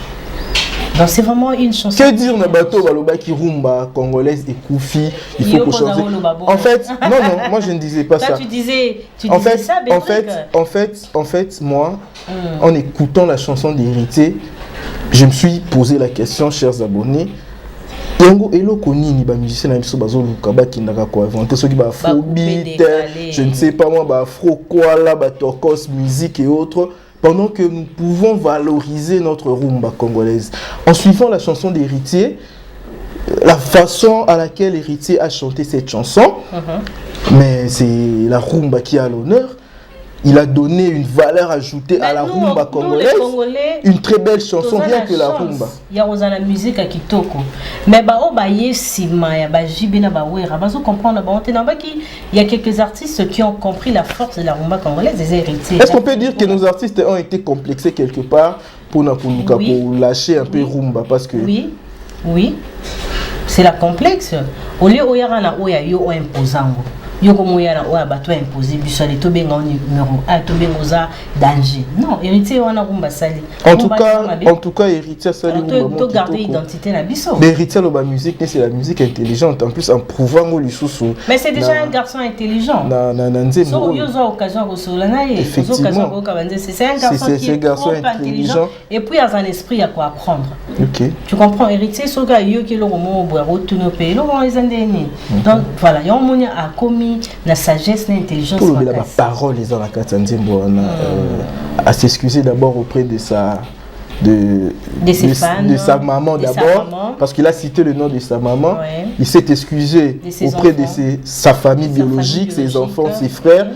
[SPEAKER 1] Donc c'est vraiment une chanson.
[SPEAKER 2] Que dire na bateau baloba qui rumba congolaise et koufi, il faut qu'on change. En fait, non, moi je ne disais pas ça.
[SPEAKER 1] Tu disais
[SPEAKER 2] en fait, moi, en écoutant la chanson d'Héritier, je me suis posé la question, chers abonnés. Yango eloko nini ba musicien na biso bazo luka ba kindaka ko inventer soki ba afrobeat, je ne sais pas moi ba afro quoi là ba torkos musique et autres. Pendant que nous pouvons valoriser notre rumba congolaise. En suivant la chanson d'Héritier, la façon à laquelle Héritier a chanté cette chanson, mais c'est la rumba qui a l'honneur. Il a donné une valeur ajoutée à la rumba congolaise. Une très belle chanson, bien que la rumba.
[SPEAKER 1] Il y a la musique à Kitoko. Mais il y a quelques artistes qui ont compris la force de la rumba congolaise des héritiers.
[SPEAKER 2] Est-ce qu'on peut dire que nos artistes ont été complexés quelque part pour lâcher un peu rumba parce que...
[SPEAKER 1] Oui. C'est la complexe. Au lieu où il y a imposant. Yoko moyana oya bato imposé bisale to benga numéro 1 to benga danger. Non, héritier wana rumba sali.
[SPEAKER 2] En tout cas héritier sali rumba
[SPEAKER 1] to garder identité na biso.
[SPEAKER 2] Mais héritier la musique c'est la musique intelligente en plus en prouvant ngo lisusu.
[SPEAKER 1] Mais c'est déjà un garçon intelligent. So yo zo occasion ko sola na ye.
[SPEAKER 2] Effectivement.
[SPEAKER 1] C'est un garçon qui est intelligent et puis il a un esprit à quoi apprendre.
[SPEAKER 2] OK.
[SPEAKER 1] Tu comprends héritier so ga yo ki lo mo bo rotu no pe lo les andeni. Donc voilà, yo monia a commis la sagesse, l'intelligence.
[SPEAKER 2] Pour la parole, les gens à s'excuser d'abord auprès de sa sa maman d'abord, parce qu'il a cité le nom de sa maman. Ouais. Il s'est excusé auprès de sa famille biologique, ses enfants, ses frères.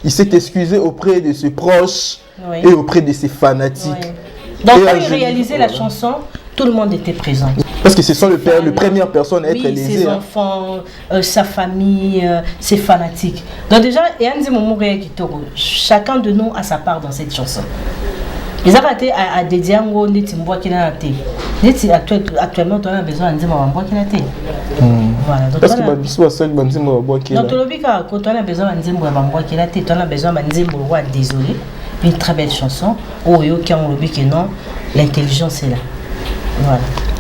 [SPEAKER 2] Il s'est excusé auprès de ses proches et auprès de ses fanatiques.
[SPEAKER 1] Ouais. Donc quand il réalisait la chanson, tout le monde était présent.
[SPEAKER 2] Parce que ce sont les premières personnes à être lésées.
[SPEAKER 1] Ses enfants, sa famille, ses fanatiques. Donc déjà, chacun de nous a sa part dans cette chanson. Ils ont été à dédier un mot actuellement, on a besoin de dire
[SPEAKER 2] voilà. Parce que ma biso seul banzimo bois qui.
[SPEAKER 1] Donc quand on a besoin de dire on a besoin de dire désolé. Une très belle chanson. Oh yo qui ont le que non, l'intelligence est là.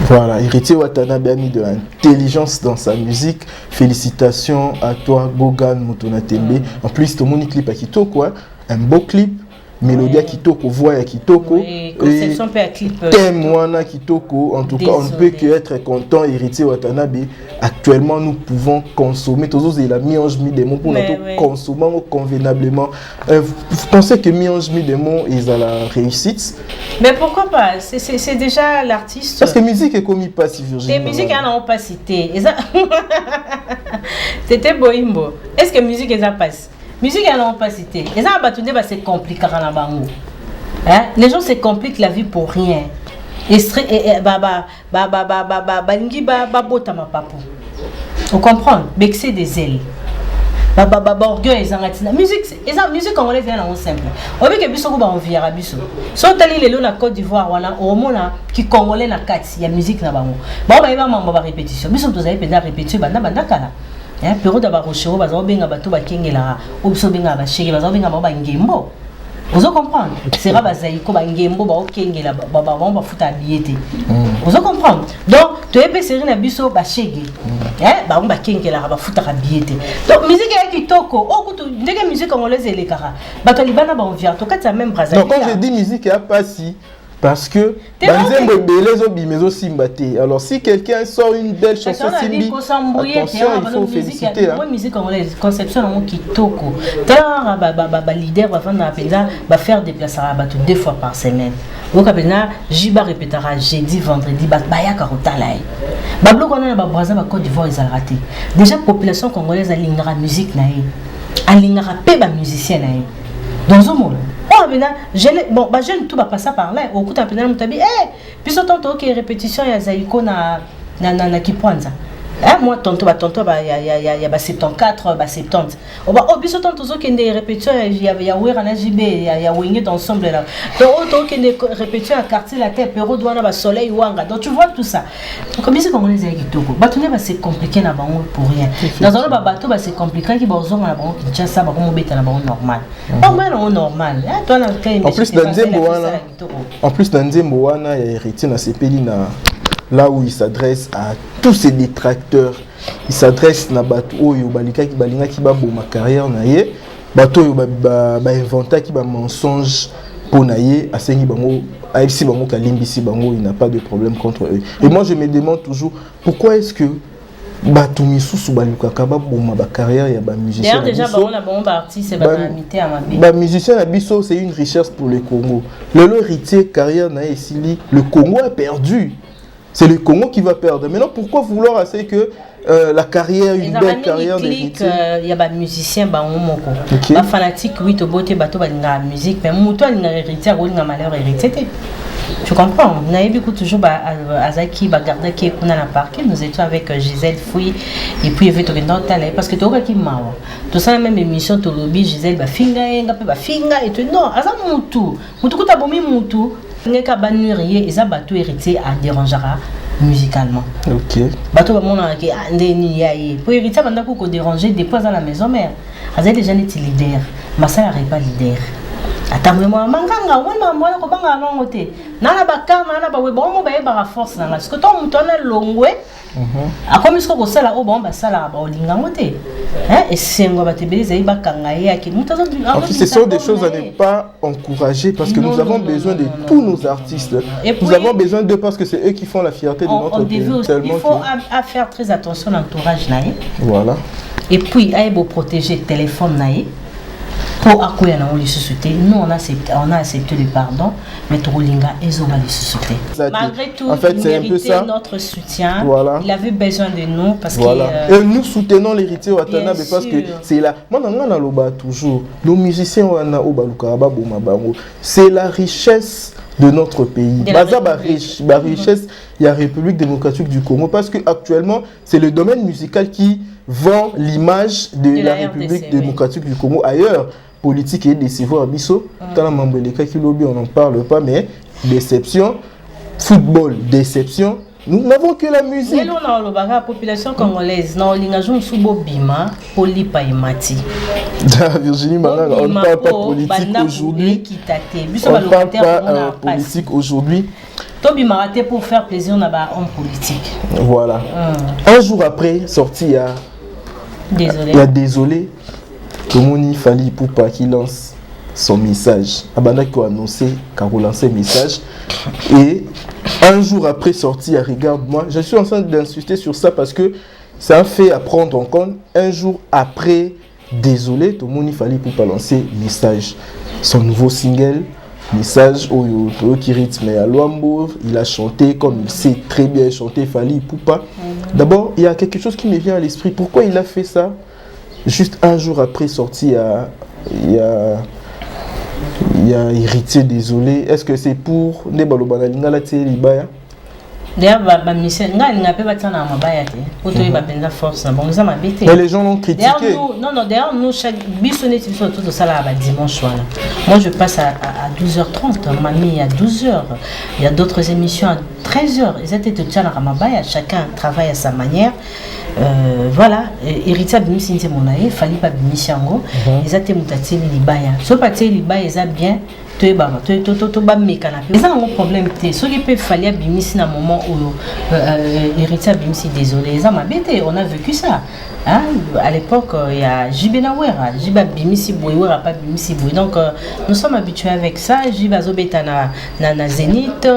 [SPEAKER 2] Voilà, Héritier Watanabe a mis de l'intelligence dans sa musique. Félicitations à toi, Gogan Motonatembe. En plus, ton moni clip à Kitoko, un beau clip. Mélodie à Kitoko, voix à Kitoko.
[SPEAKER 1] Conception à clip.
[SPEAKER 2] Thème à Kitoko. En tout cas, on ne peut qu'être content. Héritier Watanabe. Actuellement, nous pouvons consommer. Tous les mi-ange mi-démon pour nous consommer convenablement. Vous pensez que mi-ange mi-démon est à la réussite?
[SPEAKER 1] Mais pourquoi pas? C'est déjà l'artiste.
[SPEAKER 2] Parce que musique est comme il passe, Virginie.
[SPEAKER 1] Les musiques, elles n'ont pas cité. C'était Boimbo. Est-ce que musique, elles ont passé? Musique, elles n'ont pas cité. Les gens c'est compliqué. Les gens se compliquent la vie pour rien. Vous comprenez? Bexer des ailes. Orgueil musique congolaise est simple. On veut que biso ko ba enviera biso. So tali lelo na Côte d'Ivoire wana o mona ki congolais na kati ya musique na bango. Ba ba mamba ba répétition. Biso tozali penda répétition banda kala. Pero da ba rochero bazo benga bato ba kengela o biso benga ba shege bazo benga ba ngembo. Vous comprenez? C'est pas bazai ko ba ngembo ba okengela ba futa billet. Vous comprenez? Donc tu es peseri na biso ba shege. Ba on ba kengela ba futa billet. Donc musique ya kitoko o kutu ndenge musique congolaise elekara. Ba to libana ba on vient to kati même Brazzaville.
[SPEAKER 2] Donc quand je dis musique ya pasi Parce que alors si quelqu'un sort une belle chanson Simbi, attention, il faut féliciter.
[SPEAKER 1] La musique congolaise, conception qui toko. Leader va faire déplacer à Batou 2 fois par semaine. Donc Jiba répétera jeudi, vendredi, Baya Karotalaï. Bablo qu'on a Babraza, Côte d'Ivoire, ils ont raté. Déjà, la population congolaise a l'ingra musique naïe. A l'ingra peba musicien naïe. Dans un monde. Bon, jeune tout va passer par là. Au coup d'un peu de puis ce temps que répétition, il y a Zaïko na Kipwanza. Moi, tonto, il y a 74, 70. Au puis ce temps que des répétitions, il y a Ouera JB, il y a Wingé d'ensemble là. Donc, il y a des répétitions à quartier, la terre, Péro, Douana, Soleil, Wanga. Donc, tu vois tout ça. Comme c'est comme les Aïkitoko. Batoune, c'est compliqué là pour rien. Dans un bateau, c'est compliqué qui va aux hommes à la banque, qui tient ça, va comme bête à la banque normale. Normal.
[SPEAKER 2] En plus, dans Moana, il y a hérité dans ces pays là où il s'adresse à tous ses détracteurs. Il s'adresse à Bato Oyo, Balika qui balinga qui ba ma carrière naie, Bato Oyo ba inventa qui ba mensonge pour naie, à Sengi bango, AFC bango Kalimbisi bango, il n'a pas de problème contre eux. Et moi je me demande toujours pourquoi est-ce que Bato Misusu baluka kaba boma ba carrière ya ba musicien.
[SPEAKER 1] D'ailleurs déjà bango la bombe artiste c'est ba imité à ma
[SPEAKER 2] ba musicien na biso c'est une richesse pour le Congo. Le héritier carrière naie Sili, le Congo a perdu. C'est le Congo qui va perdre. Maintenant, pourquoi vouloir assez que la carrière, une belle carrière d'héritier?
[SPEAKER 1] Il y a des musiciens, des fanatiques, oui, tu beauté, bateau, la musique, mais moi, il y a héritier, il y a malheur héritier. Tu comprends? On a beaucoup toujours Azaki, Bagarda qui est dans le parc. Nous étions avec Gisèle Fouy et puis il y avait tout le temps parce que tu as qui m'a. Tout ça, même émission, tu lobby, Gisèle, Bafinga, et tu non, Azam Moutou. Moutou, tu as bombé Moutou. Les cabanuriers, ils ont battu héritier à dérangera musicalement.
[SPEAKER 2] Ok.
[SPEAKER 1] Bateau va mon qui a ndeni pour héritier banda ko déranger des fois à la maison mère. Azali déjà n'est leader. Massa n'arrive pas leader. Attends moi manganga wana moi ko banga longote. Nana bakana nana ba we bon ba ba force nanga. Parce que ton mutona longwe. A comme ce que ça au bon ba sala ba olinga moté. Et c'est ngo ba tebeleza ibakanga yaki.
[SPEAKER 2] En fait, ce sont des choses à ne pas encourager parce que nous avons besoin de tous nos artistes. Nous avons besoin d'eux parce que c'est eux qui font la fierté de notre pays.
[SPEAKER 1] Il faut faire très attention à l'entourage naïe.
[SPEAKER 2] Voilà.
[SPEAKER 1] Et puis il protéger le téléphone naïe. Pour accueillir les sociétés, nous on a accepté le pardon, mais Trolinga ils ont les sociétés. Malgré tout, en fait, il méritait notre soutien. Voilà. Il avait besoin de nous parce
[SPEAKER 2] que nous soutenons l'héritier Watanabe parce que c'est là. Moi on loba toujours. Nos musiciens wana obaluka boma bango. C'est la richesse de notre pays. La richesse il y a la République démocratique du Congo parce que actuellement c'est le domaine musical qui vend l'image de la République démocratique du Congo ailleurs. Politique et décevoir Bisso. Dans la Mambeleka qui lobby, on n'en parle pas, mais déception, football, déception. Nous n'avons que la musique.
[SPEAKER 1] Mais nous, la population congolaise, nous avons un bima, polipa et mati.
[SPEAKER 2] Virginie Malang, on ne parle pas politique aujourd'hui. On ne parle pas politique aujourd'hui.
[SPEAKER 1] Tobi m'a raté pour faire plaisir, on a un homme politique.
[SPEAKER 2] Voilà. Un jour après, sorti, il y a désolé. Tomoni Fali Poupa qui lance son message. Abanda qui a annoncé qu'il a lancé le message. Et un jour après sorti, regarde-moi, je suis en train d'insister sur ça parce que c'est un fait à prendre en compte. Un jour après, désolé, Tomoni Fali Poupa lancer message. Son nouveau single, message au qui rythme à Luambo, il a chanté comme il sait très bien chanter Fali Poupa. D'abord, il y a quelque chose qui me vient à l'esprit. Pourquoi il a fait ça? Juste un jour après sortie, il y a héritier désolé. Est-ce que c'est pour Nebalo Banalinga la télé libaya?
[SPEAKER 1] D'ailleurs, mais
[SPEAKER 2] les gens l'ont critiqué.
[SPEAKER 1] D'ailleurs, nous, chaque bissonnet, autour de ça là, dimanche soir. Moi, je passe à 12h30. Mamie, à 12h. Il y a d'autres émissions à 13h. Ils étaient de Tchana Ramabaya. Chacun travaille à sa manière. Voilà, héritier Bimisi Monae, Fali pas Bimisiango, ils étaient mutati libaya. So pati libaya, ils a bien, tu es baba, tu es mécanique. Mais ça, un problème, ce qui peut falloir bimisi à un moment où héritier bimisi, désolé, ça m'a bêté, on a vécu ça. Hein? À l'époque, il y a Jibenawera, Jiba bimisi bouéwera, pas bimisi boué. Donc, nous sommes habitués avec ça. Jiba zobeta na Zénith,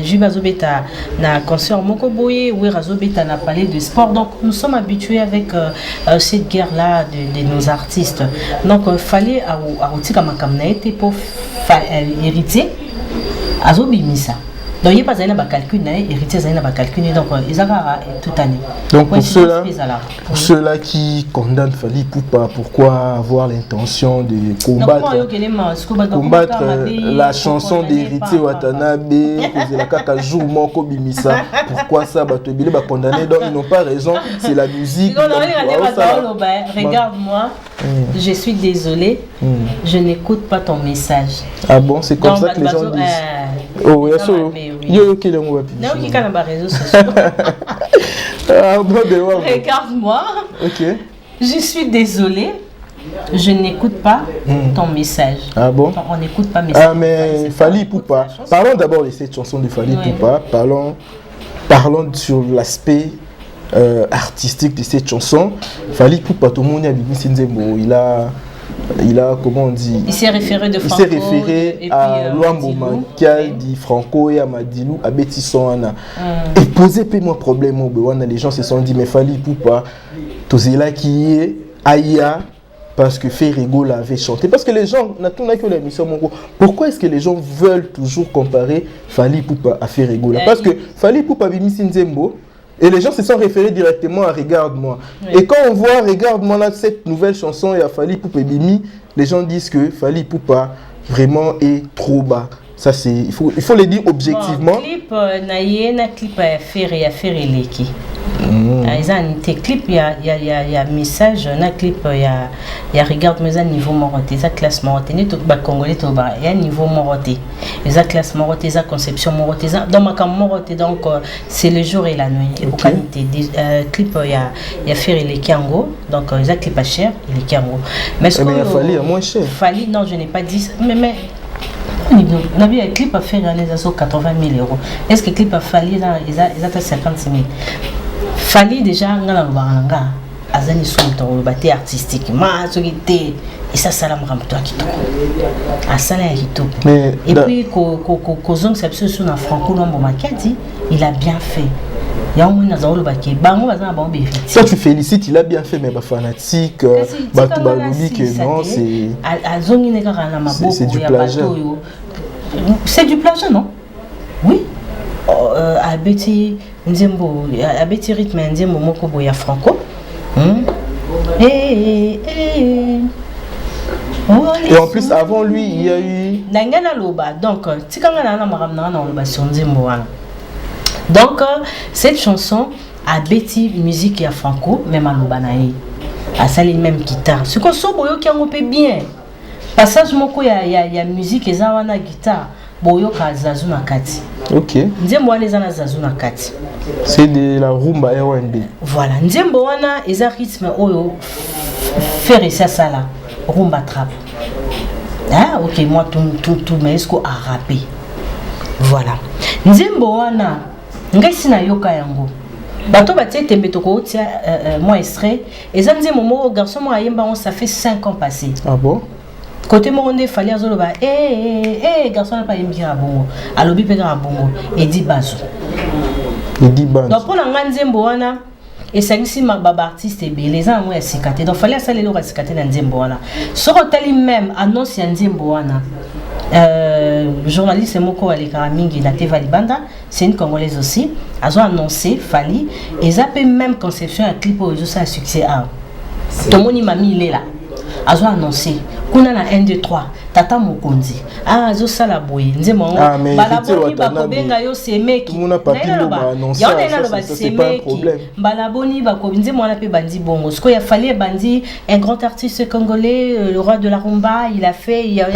[SPEAKER 1] Jiba zobeta na concert Moko Boye, ou zobeta na palais de sport. Donc, nous sommes habitués avec cette guerre-là de nos artistes. Donc, il fallait à Otika Makamnaete pour hériter à Zobimisa. Donc, il n'y a pas de calcul, héritier, il n'y a pas de calcul, donc ils ont toute année.
[SPEAKER 2] Donc, pour ceux-là qui condamnent Fally Ipupa, pourquoi avoir l'intention de combattre la chanson d'héritier Watanabe, pourquoi ça va condamner? Donc, ils n'ont pas raison, c'est la musique.
[SPEAKER 1] Regarde-moi, je suis désolée, je n'écoute pas ton message.
[SPEAKER 2] Ah bon, c'est comme ça que les gens disent. Oh, oui, regarde-moi,
[SPEAKER 1] je suis désolée, je n'écoute pas ton message.
[SPEAKER 2] Ah bon?
[SPEAKER 1] On n'écoute pas mes messages.
[SPEAKER 2] Ah mais Fally Ipupa, parlons d'abord de cette chanson de Fally Ipupa, parlons sur l'aspect artistique de cette chanson. Fally Ipupa, tout le monde a dit, il a, comment on dit,
[SPEAKER 1] il s'est référé
[SPEAKER 2] à Luambo qui a dit Franco et à Madilou, à Betty Soana. Et posé moi problème, les gens se sont dit, mais Fally Ipupa, tout là qui est Aïa, parce que Ferrego l'avait chanté. Parce que les gens, pourquoi est-ce que les gens veulent toujours comparer Fally Ipupa à Ferrego? Parce que Fally Ipupa Bimisi Nzembo, et les gens se sont référés directement à Regarde-moi. Oui. Et quand on voit Regarde-moi là, cette nouvelle chanson et à Fally Ipupa et Bimi, les gens disent que Fally Ipupa vraiment est trop bas. Ça c'est, il faut le dire objectivement.
[SPEAKER 1] Bon, clip na clip à faire leki. Clip il y a message na clip il y a Regarde-moi à niveau moroté, ça classe moroté ni tout ba congolais tout ba, il y a niveau moroté. Les classe moroté, ça conception moroté, dans ma cam moroté donc c'est le jour et la nuit. Clip il y a faire leki ango, donc les clip pas cher, leki ango.
[SPEAKER 2] Mais il a fallu à moins cher.
[SPEAKER 1] Fally non, je n'ai pas dit mais on a vu un clip à faire à 80 000 €. Est-ce que le clip a fallu ils ont 56 000? Fally déjà dans la baranga azani son le bâti artistique ma et ça salam ramto akito asala akito et puis kozong c'est sur na Franco Luambo Makadi il a bien fait.
[SPEAKER 2] Toi tu félicites, il a bien fait, mais fanatique, que non, c'est du plagiat.
[SPEAKER 1] C'est du plagiat, non? Oui. À Betty Rythme, Nzembo Moko Boya Franco. Et
[SPEAKER 2] en plus, avant lui, il y a eu.
[SPEAKER 1] Donc, cette chanson a Betty musique et à Franco, même à Lobanaï. À ça, les mêmes guitares. Ce qu'on sait, boyo qui a un bien. Passage, moko, il y a musique et ça, on a guitare. Boyo ka zazu na kati.
[SPEAKER 2] Ok.
[SPEAKER 1] Nzembo wana ezana zazu na kati.
[SPEAKER 2] C'est de la rumba R&B.
[SPEAKER 1] Voilà. Nzembo wana eza rythme oyo faire ça ça là. Rumba trap. Ah, ok, moi tout mais est-ce qu'on a rappé. Voilà. Nzembo wana ngai sina yoka yango. Bato batie tembe toko tia moi extrait eza nzembo mo garçon mo ayemba on ça fait 5 ans passé.
[SPEAKER 2] Ah bon?
[SPEAKER 1] Côté monde fallait azoloba garçon n'a pas aimé à bongo alobi pe à bongo et dit bazo donc pour la nzembo wana et ça ici ma baba artiste et les gens ont esikaté donc fallait ça les loro esikaté dans nzembo wana so hôtel même annonce nzembo wana journaliste moko aleka mingi na TV Libanda c'est une congolaise aussi a annoncé Fally et ça peut même conception un clip au ça succès a tout le monde mami il est là a annoncé kuna na 1 2 3 tata mokonzi azo sala boye nzemo balaboni bakobenga yo semeki
[SPEAKER 2] muna papilo ba annoncer ça c'est pas un problème
[SPEAKER 1] balaboni bakobenzi mwana pe bandi bongo ce qu'il a fallu bandi un grand artiste congolais le roi de la rumba il a fait il y a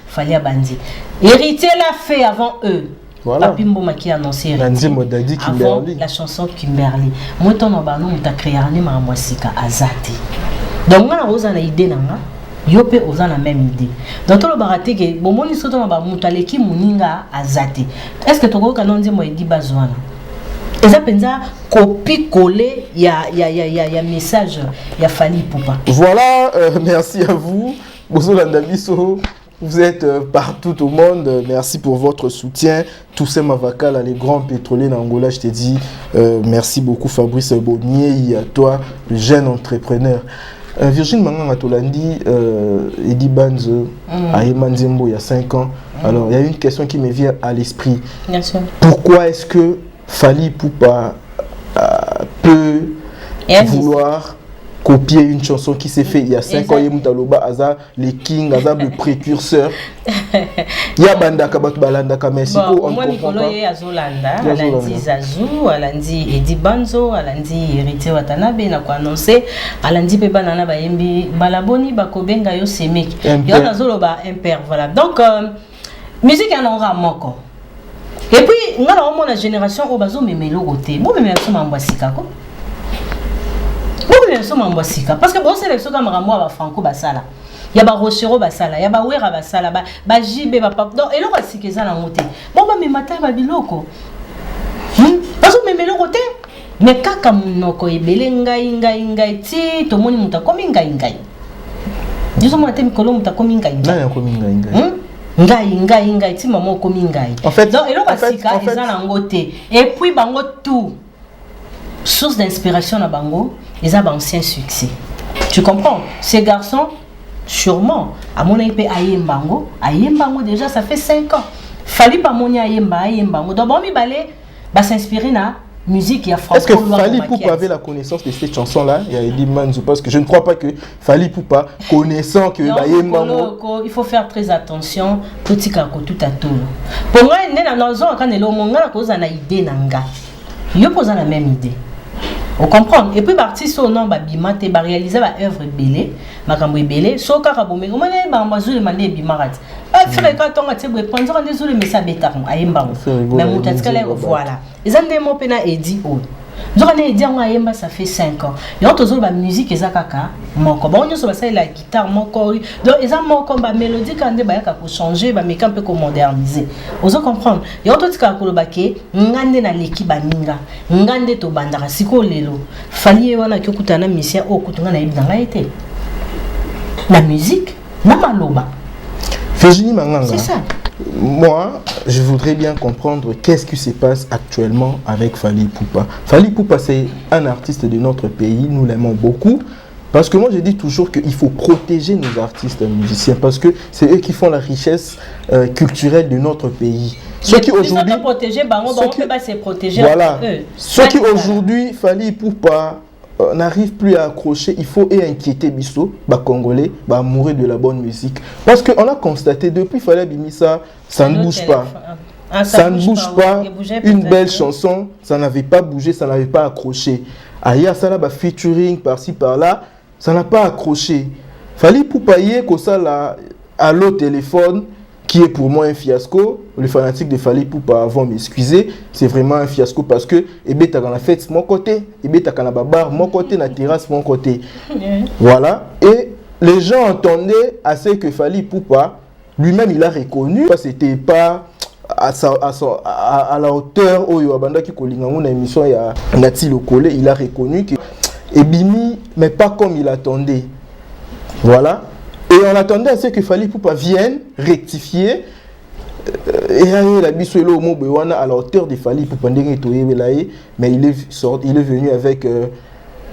[SPEAKER 1] fallait bandi héritier l'a fait avant eux.
[SPEAKER 2] Voilà.
[SPEAKER 1] Papi Mboma qui a annoncé
[SPEAKER 2] avant
[SPEAKER 1] la chanson Kimberly moi ton bano muta créer ni ma mwasika azati donc on a osé na idée nanga yo pe oza na même idée donc to lo barate ke bomoni soto na ba mutaleki muninga azate est-ce que toko kanonzi mo edi bazwana eza penza copie coller ya message ya Fally Ipupa.
[SPEAKER 2] Voilà, merci à vous Bozolanda biso. Vous êtes partout au monde. Merci pour votre soutien. Toussaint Mavakala, les grands pétroliers d'Angola, je te dis merci beaucoup Fabrice Bonnier, à toi, le jeune entrepreneur. Virginie Manganga Tolandi, Eddie Banzo, à Emanzembo il y a 5 ans. Alors, il y a une question qui me vient à l'esprit.
[SPEAKER 1] Bien sûr.
[SPEAKER 2] Pourquoi est-ce que Fally Ipupa peut vouloir copier une chanson qui s'est faite il y a 5 ans, Yemutaloba, Aza, les Kings, Aza, le précurseur. Il y a Bandaka, Balandaka, mais si
[SPEAKER 1] on moi, Mikolo, il y a Zolanda, Alandi Zazou, Alandi Eddie Banzo, Alandi Héritier Watanabe, n'a quoi annoncé, Alandi Pebanana, Bayembi, Balaboni, Bakobenga, Yosemik. Il y a Zoloba, Imper, voilà. Donc, musique, il y en aura encore. Et puis, on a la génération au bazo, mais le côté. Bon, mais même ça, Mbasika, quoi. Parce que bon c'est les comme Rambo va franco basala ya ba rochero basala ya ba wera basala ba jibe ba pap donc eloko sikeza na moté bon ba me matin ba biloko parce que me loko te mais kaka munoko ebele ngai ti to moni muta komi ngai diso mo te mikolo muta komi ngai
[SPEAKER 2] na komi ngai
[SPEAKER 1] ngai ti maman komi ngai en fait donc eloko sika eza na ngote et puis bango tout source d'inspiration na bango les anciens succès. Tu comprends? Ces garçons, sûrement, à mon avis, Ayembango déjà, ça fait 5 ans. Fallait pas mon Ayembango. Donc, bon, il s'inspirer dans la musique et à
[SPEAKER 2] Est-ce que Fally Ipupa avait la connaissance de cette chanson-là? Il y a Eddie Manzo, parce que je ne crois pas que Fally Ipupa, connaissant que Ayembango.
[SPEAKER 1] Il faut faire très attention. Petit kako tout à tout. Pour moi, il y a une idée. Il y a la même idée. On comprend. Et puis l'artiste au nom Babima te ba réaliser ba œuvre belé, makambo belé, so ka kabomé comment ne ba mazule mande bimarat. Frère quand on a te répondre on désolé mais ça bêta ayemba. Mais mutaskala voilà. Les andemo pena edi o. Donc on a dit on ayemba ça fait 5 ans. Et on toujours ba musique ezakaka moko. Ba on so ba ça la guitare moko. Donc eza moko ba mélodie quand ba ya ko changer ba meka un peu ko moderniser. Vous comprendre. Et on to tika ko lobake ngande na leki baninga. Ngande to bandaka siko lelo. Fally wana ki okutana mission o kutunga na ibanga été. La musique na maloba.
[SPEAKER 2] Virginie Manganga.
[SPEAKER 1] C'est ça.
[SPEAKER 2] Moi, je voudrais bien comprendre qu'est-ce qui se passe actuellement avec Fally Ipupa. Fally Ipupa, c'est un artiste de notre pays, nous l'aimons beaucoup. Parce que moi, je dis toujours qu'il faut protéger nos artistes musiciens, parce que c'est eux qui font la richesse culturelle de notre pays. Ceux qui aujourd'hui... Voilà. Ceux qui aujourd'hui, Fally Ipupa, n'arrive plus à accrocher, il faut inquiéter Bisso, Congolais, mourir de la bonne musique. Parce qu'on a constaté depuis Fally Bimisa, ça ne bouge pas. Ça ne bouge pas. Une belle chanson, ça n'avait pas bougé, ça n'avait pas accroché. Aya Sala featuring par-ci par-là, ça n'a pas accroché. Fally Ipupa que ça là, à l'autre téléphone, qui est pour moi un fiasco. Les fanatiques de Fally Ipupa vont m'excuser. C'est vraiment un fiasco parce que Ebeta dans la fête mon côté, Ebeta dans la babar mon côté, la terrasse mon côté. Voilà. Et les gens entendaient assez que Fally Ipupa lui-même il a reconnu que c'était pas à la hauteur où Yabanda qui kolinga mon émission il y a Nati Lokole, il a reconnu que Ebimi mais pas comme il attendait. Voilà. Et on attendait à ce que Fally Ipupa vienne rectifier et la bisouelo au mot à la hauteur de Fally Ipupa mais il est venu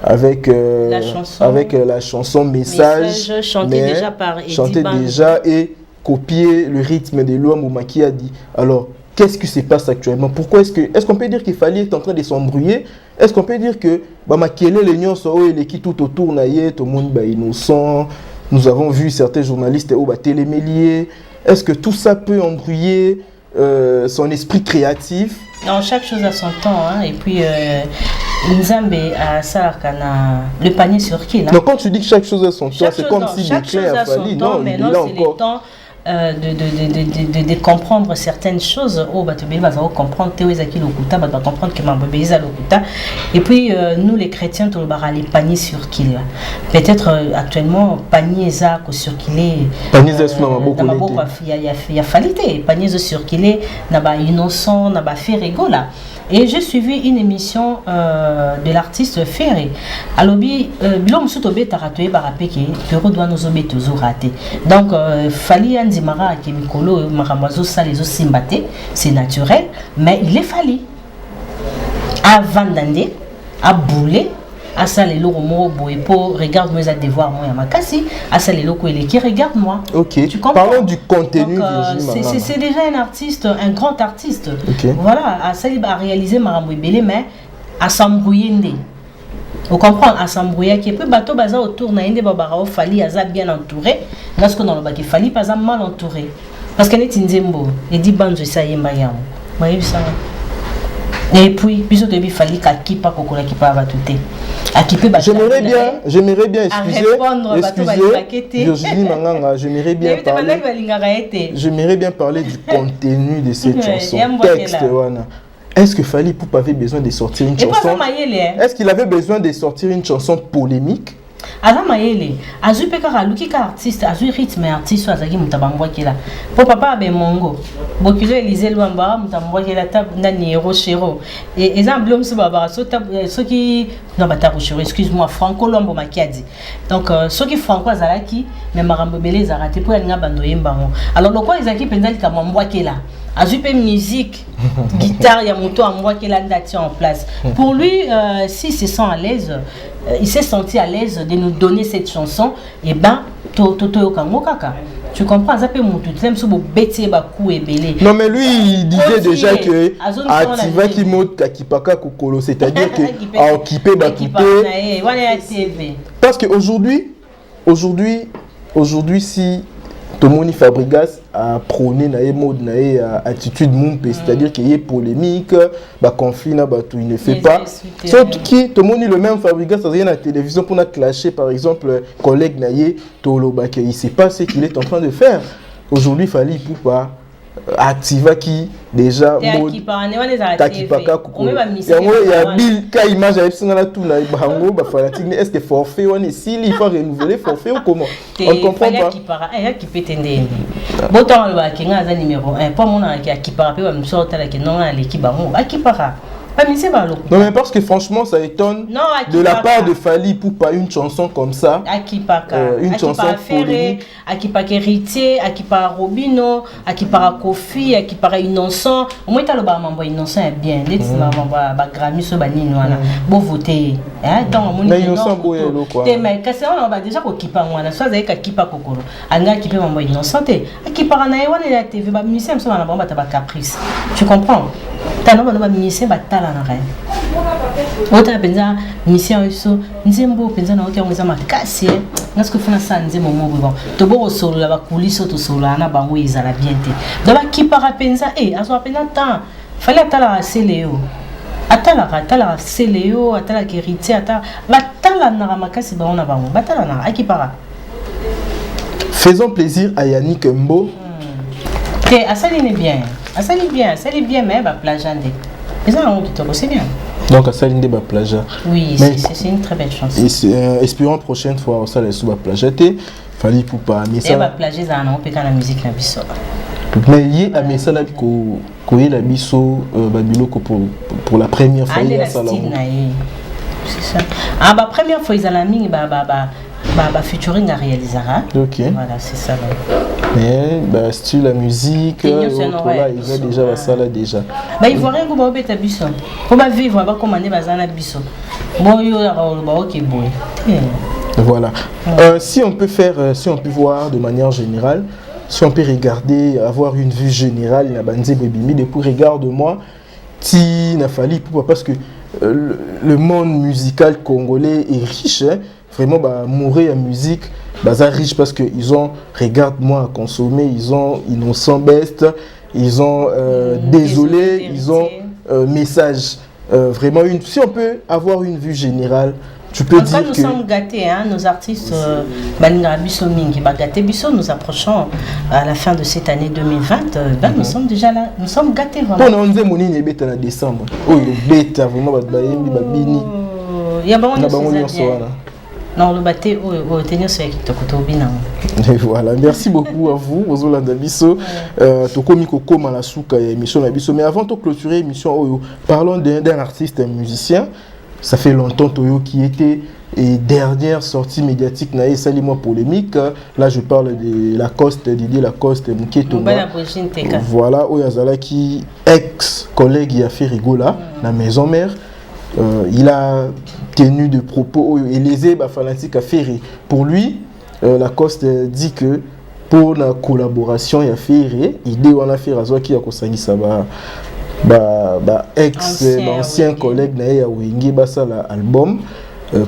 [SPEAKER 2] avec la chanson Message chanté déjà et copier le rythme de l'homme qui a dit. Alors qu'est-ce qui se passe actuellement? Pourquoi est-ce qu'on peut dire que Fally est en train de s'embrouiller? Est-ce qu'on peut dire que les nions sont qui tout autour tout le monde innocent? Nous avons vu certains journalistes au télémélier. Est-ce que tout ça peut embrouiller son esprit créatif?
[SPEAKER 1] Non, chaque chose a son temps. Hein. Et puis, Nzambe a ça, le panier sur qui là.
[SPEAKER 2] Donc, quand tu dis que chaque chose a son temps, c'est comme si déclin a fallu. Non, mais non, c'est le temps.
[SPEAKER 1] de comprendre certaines choses. Oh, bah, tu vas comprendre, tu vas comprendre que ma bébé est locuta. Et puis, nous, les chrétiens, tu vas les paniers sur qui là. Peut-être actuellement, panier sur qui est.
[SPEAKER 2] Panier
[SPEAKER 1] il y a falité. Panier sur qui est, n'a pas innocent, n'a pas fait rigola. Et j'ai suivi une émission de l'artiste Ferré. Alors, Bilom Soutobé Taratoué Barapeke, Tero doit nous obéir toujours raté. Donc, Fali Anzimara, qui est Mikolo, Maramazo, Salezo Simbate, c'est naturel, mais il est fallu. À Vandande, à Boulé, à Salelo Romo Boepo, regarde mes devoirs, moi, Yamakasi, à Salelo Kouele qui regarde moi.
[SPEAKER 2] Ok, parlons du contenu.
[SPEAKER 1] C'est déjà un artiste, un grand artiste.
[SPEAKER 2] Okay.
[SPEAKER 1] Voilà, à Salib a réalisé Marambo Belé, mais à Sambrouyende. Vous comprenez, à Sambrouya qui est plus bateau bazar autour, Naïnde Babarao Fali, Aza bien entouré, parce qu'on a le bac Fali, pas mal entouré. Parce qu'elle est Nzembo, et dit Banjo, ça y est, Mayam. Voyez ça. Et puis, puisque il fallait qu'Aki pas Coco qui pas abattuté.
[SPEAKER 2] J'aimerais bien excuser Virginie Manganga, j'aimerais bien parler du contenu de cette chanson. Texte, Wana. Est-ce que Fally Ipupa avait besoin de sortir une chanson? Est-ce qu'il avait besoin de sortir une chanson polémique?
[SPEAKER 1] Azamayele, azu pekara luki ka artiste, azu rythme artiste azaki mutabambwa kila. Po papa abe mongo. Bokilo Elise Luamba mutambwa kila tab nani hero shero. Et exemple l'homme se baba so qui non bata shero, excuse-moi, Franco Lombo makiadi. Donc so qui Franco azalaki mais marambo belé zarate po nga bando yembango. Alors lokwa ezaki pendali ka mambwa kila. Azupe musique, guitare, il y a mon tour à moi qui l'a daté en place. Pour lui, s'il se sent à l'aise, il s'est senti à l'aise de nous donner cette chanson, et ben, tu comprends, ça peut monter, tu aimes ce beau bêtier, bakou et belé.
[SPEAKER 2] Non, mais lui, il disait déjà que Ativa qui monte Kakipaka Kokolo, c'est-à-dire que à occuper, parce qu'aujourd'hui, si Tomoni Fabregas a prôné na mode na attitude mumpe, c'est-à-dire qu'il y a polémique, conflit na tout il ne fait pas. Sauf qui Tomoni le même Fabregas a rien à la télévision pour na clasher par exemple collègue na tolo il sait pas ce qu'il est en train de faire. Aujourd'hui Fally Ipupa Activa qui déjà mode Takipaka Kuko. Il y a Bill ka image avec ça tout na bango ba fanatique est-ce que forfait on est s'il faut renouveler forfait ou comment? On ne comprend pas.
[SPEAKER 1] Qui peut tendre. Botan le kinga za numéro 1 pour mon qui para pe me sortir la non l'équipe bango akipara.
[SPEAKER 2] Non mais parce que franchement ça étonne de la part de Fally Ipupa une chanson comme ça. Une chanson polémique.
[SPEAKER 1] Akipaka héritier, Akipara Robino, Akipara Kofi, Akipara innocent. Au moins t'as le bar m'envoie innocent est bien. Dès que ça va Grammy sur banine voilà. Bon voter. Tant mon
[SPEAKER 2] innocent boyelo quoi.
[SPEAKER 1] Mais quand on va déjà Akipara moi soit avec Akipara Kokoro. Anga Akipara m'envoie innocent. Akipara na yone la TV ba musicien ça na bomba ta caprice. Tu comprends? T'as non ba musicien ba tala na rien. Ota penza mission iso nzembo penza na ota ngeza makasi ngasko funa sa nzembo mobo to bo solo la bakuliso to solo na bango izala bien te do ba kipara penza aso penza temps fallait atala seleo atala seleo atala héritier atala batala na makasi ba ona bango batala na akipara.
[SPEAKER 2] Faisons plaisir à Yannick Mbo.
[SPEAKER 1] Asali bien mais ba plageande. C'est bien.
[SPEAKER 2] Donc, ça l'inde ba plagia.
[SPEAKER 1] Oui, c'est une très belle chanson.
[SPEAKER 2] Espérons prochaine fois au salle sous ba plagiaté. Fally Ipupa mais ça.
[SPEAKER 1] Ba plagier ça on peut quand la musique na biso.
[SPEAKER 2] Mais il y a mais ça là ko la biso babiloko pour la première fois il ça là.
[SPEAKER 1] C'est ça. Ba première fois ils la ming ba featuring à réaliser.
[SPEAKER 2] OK.
[SPEAKER 1] Voilà, c'est ça là.
[SPEAKER 2] Mais style la musique voilà, il va déjà ça là déjà.
[SPEAKER 1] Il faut rien que ba beta biso. Pour ba vivre ba commander bazana biso. Bon yo ba OK boy.
[SPEAKER 2] Voilà. Si on peut voir de manière générale, si on peut regarder, avoir une vue générale, na banze bebimi depuis regarde-moi ti na Fally Ipupa parce que le monde musical congolais est riche hein? Vraiment mourir en musique riche parce que ils ont regarde-moi à consommer, ils ont innocent best, ils ont désolé, ils ont message vraiment si on peut avoir une vue générale tu peux
[SPEAKER 1] dire
[SPEAKER 2] que...
[SPEAKER 1] Nous sommes gâtés, hein, nos artistes, nous approchons à la fin de cette année 2020, nous sommes déjà là, nous sommes gâtés vraiment.
[SPEAKER 2] On a monné en décembre. Oh, il est bête, vraiment, il y a
[SPEAKER 1] non, le bâté au tenir sur
[SPEAKER 2] et voilà, merci beaucoup à vous, Ozolanda Bisso. Tokomi Kokoma la souka émission la Bisso. Mais avant de clôturer l'émission, parlons d'un artiste, un musicien. Ça fait longtemps Toyo qui était et dernière sortie médiatique naïe salimoi polémique. Là je parle de Lacoste, Didier Lacoste, Mouketonga. Voilà, Oyazala qui ex-collègue il a fait rigola la maison mère. Il a tenu de propos élésés fanatique à Ferré. Pour lui, Lacoste dit que pour la collaboration il a Ferré, idée on a fait raison qui a consigné ça ancien collègue naïe à Wenge basala album.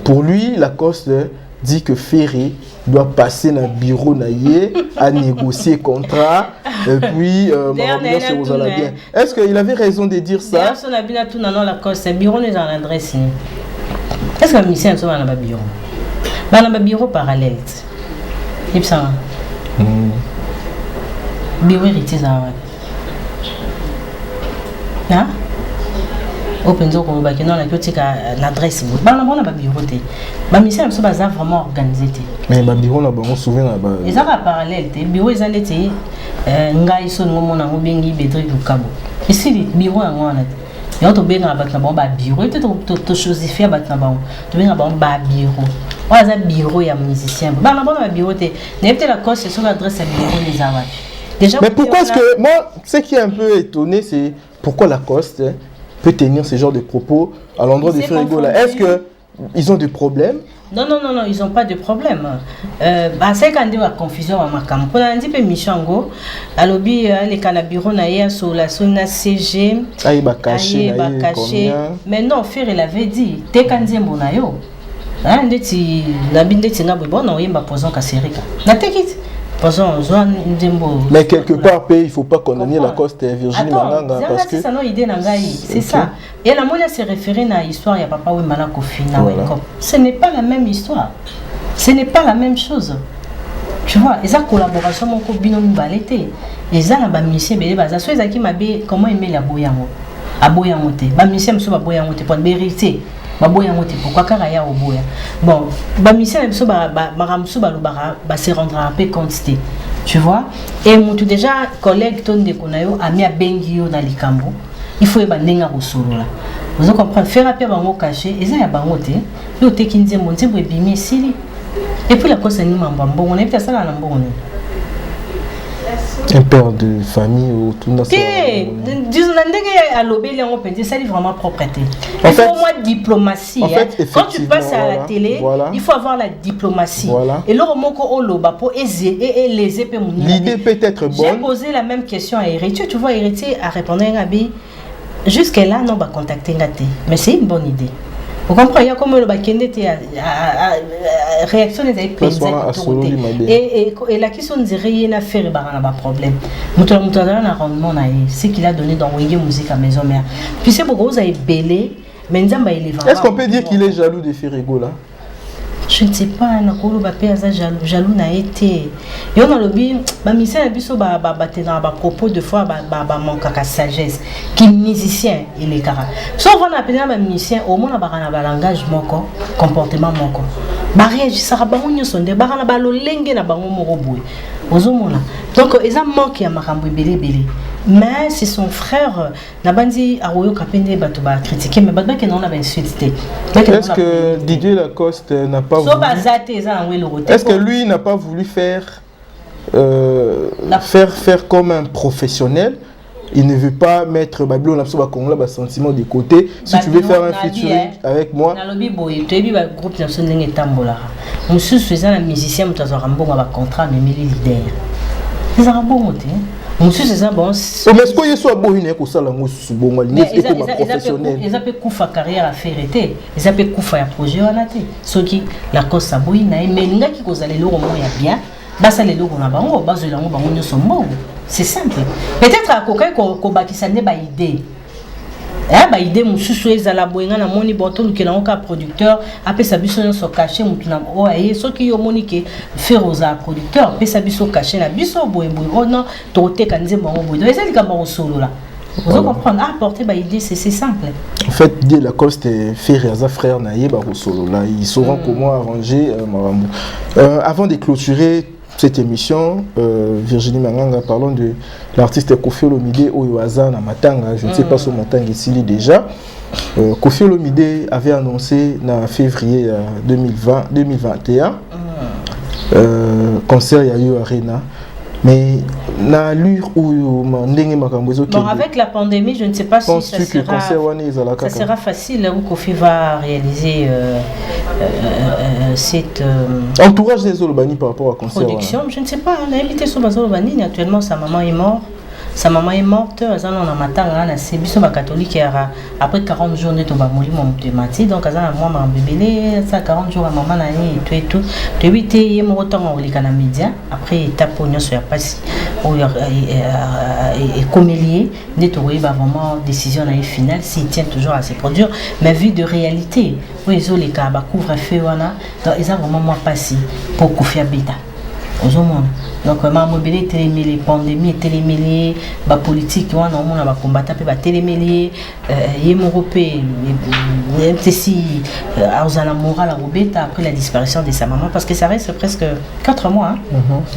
[SPEAKER 2] Pour lui, Lacoste dit que Ferré doit passer dans le bureau naïe à négocier contrat et puis est-ce qu'il avait raison de dire ça?
[SPEAKER 1] Lacoste bureau n'est en adresse. Est-ce que le ministère est dans le bureau? Dans le bureau parallèle. Il y a bureau héritier. Hein? Open door ko bakino na kyotika l'adresse bo bana bona ba bureau te ba mission so baza vraiment organisé te
[SPEAKER 2] mais ba bureau na bango souvent na ba
[SPEAKER 1] ezaka parallèle te bureau ezale te ngai so ngomo na ngobengi Bedrick Lukabo ici bureau yango wana te yo to benga ba na ba bureau to chosifier ba na ba to benga ba bureau oza bureau ya musicien bana bona ba bureau te n'était la cause sur l'adresse ya bureau les awa déjà.
[SPEAKER 2] Mais pourquoi est-ce que moi ce qui est un peu étonné c'est pourquoi Lacoste peut tenir ce genre de propos à l'endroit de Ferrigo là. Est-ce que ils ont des problèmes?
[SPEAKER 1] Non, ils n'ont pas de problème. C'est quand il y a confusion à ma camp. Pour un petit peu Michango, à l'objet les canabiro naïa sur la zone CG.
[SPEAKER 2] Aïe caché.
[SPEAKER 1] Mais non, Ferré l'avait dit. T'es quand il y a mon ayo. Hein, ndeti la bindeti nga bon non yemba poison kasserika. Na tekit.
[SPEAKER 2] Mais quelque part, il ne faut pas condamner Lacoste et Virginie Manganga parce que...
[SPEAKER 1] C'est ça. Et la monnaie s'est référée à l'histoire, il y a papa ou Malako Fina. Ce n'est pas la même histoire. Ce n'est pas la même chose. Tu vois, et ça collaboration, mon cobino m'balete. Et ça, la bamisien, ça soit qui m'a dit comment aimer la boyango. A boyangote. Bamisien, me soit boyangote pour vérité. Baboyangote pourquoi karaya au boya. Bon, bamisien, me soit baramsu balubara, se rendra un peu quantité. Tu vois? Et mon tout déjà, collègue Ton de Konayo a mis à Bengio dans les cambo. Il faut y banenga au solo là. Vous comprenez? Faire appel à bango caché, et ça y a bangote. Le tekinze monte pour bimé sili. Et puis la cause nous m'embambo, on est peut-être ça là l'embon.
[SPEAKER 2] Un père de famille ou tout dans ça.
[SPEAKER 1] Disons à l'obéli on peut dire ça c'est vraiment propreté. Il faut au moins diplomatie.
[SPEAKER 2] En fait,
[SPEAKER 1] quand tu passes à la télé, il faut avoir la diplomatie. Et là au moko oloba pour et les épées mon.
[SPEAKER 2] L'idée peut être bonne.
[SPEAKER 1] J'ai posé la même question à Héritier, tu vois Héritier a répondu à Ngabi jusqu'à là non va contacter Ngate. Mais c'est une bonne idée. Vous comprenez, il y a comme le bakende réaction des pays et la question dirait il y a affaire un problème. Ce qu'il a donné dans Wenge Musique à Maison Mère. Puis c'est beaucoup vous avez belé, mais
[SPEAKER 2] est-ce qu'on peut dire qu'il est jaloux de Ferrigo là?
[SPEAKER 1] Je ne sais pas, nakolo ba pe aza jaloux na été. Yo na lobi ba mission na biso ba batena ba propos de fois ba manque de sagesse qui musicien il est cara. So on a appelé ba musicien au moins ba na ba langage moko, comportement moko. Ba réagir ça ba onyo sonde ba na ba lolenge na bango moko boy. Ozomona. Donc ils ont manqué à makambo belé. Mais c'est son frère Nabandi Aroyo Kapende Batoba critiqué mais Batba qui n'en a pas insulté.
[SPEAKER 2] Est-ce que Didier Lacoste n'a pas voulu... Est-ce que lui n'a pas voulu faire comme un professionnel? Il ne veut pas mettre Babylone Absola Congo là sentiment de côté. Si tu veux faire un featuring avec moi.
[SPEAKER 1] Groupe national Tambola. Monsieur faisant un musicien, nous avons un bon contrat mais il est leader. C'est un bon côté. Monsieur c'est ça bon. Mais
[SPEAKER 2] est-ce que soit bon une école ça la mousse bon professionnel.
[SPEAKER 1] Ils appellent coup fa carrière à faire été. Ils appellent coup fa projet on a été. Ce qui la cause ça boy na mais linga qui cause aller le roman ya bien. Basa les logo na bango basa le bango bango sont bon. C'est simple. Peut-être à coquin ko bakisa ne ba idée. Bah idée mususu ezala boyenga na moni boto lukela onka producteur apesa biso nyonso caché mutu na oye soki yo moni ke feroza producteur apesa biso caché na biso boye non toteka nzembo ngo boye ezali kama osolola. Vous comprenez, apporter bah idée c'est simple.
[SPEAKER 2] En fait, dès la cause c'était Ferraza frère naïe bah solo là, ils sauront comment arranger avant de clôturer cette émission, Virginie Manganga, parlons de l'artiste Koffi Olomide Oyoaza na Matanga, je ne sais pas si Matanga ici déjà. Koffi Olomide avait annoncé en février 2021 concert il y a eu Arena. Mais
[SPEAKER 1] avec la pandémie, je ne sais pas si ça sera facile où Koffi va réaliser cette
[SPEAKER 2] entourage des Olobani par rapport à concert.
[SPEAKER 1] Production. Je ne sais pas, on a invité sur Olobani, actuellement sa maman est morte. Sa maman est morte, c'est biso ba catholique après 40 jours neto ba moli mon thématique donc azana moi ma bébé ça 40 jours à maman na ni et tout de 8 et mo temps au likana média après étape nyonso ya passe et comélier neto ba vraiment décision na finale s'il tient toujours à se produire mais vu de réalité oui zo les cas ba couvre-feu wana donc ils ont vraiment moi passé pour Koffi Abeta aux hommes. Donc, ma mobilité télémélé, pandémie, télémélé, la politique, on a un combat, on a télémélé, européen, la morale après la disparition de sa maman, parce que ça reste presque 4 mois.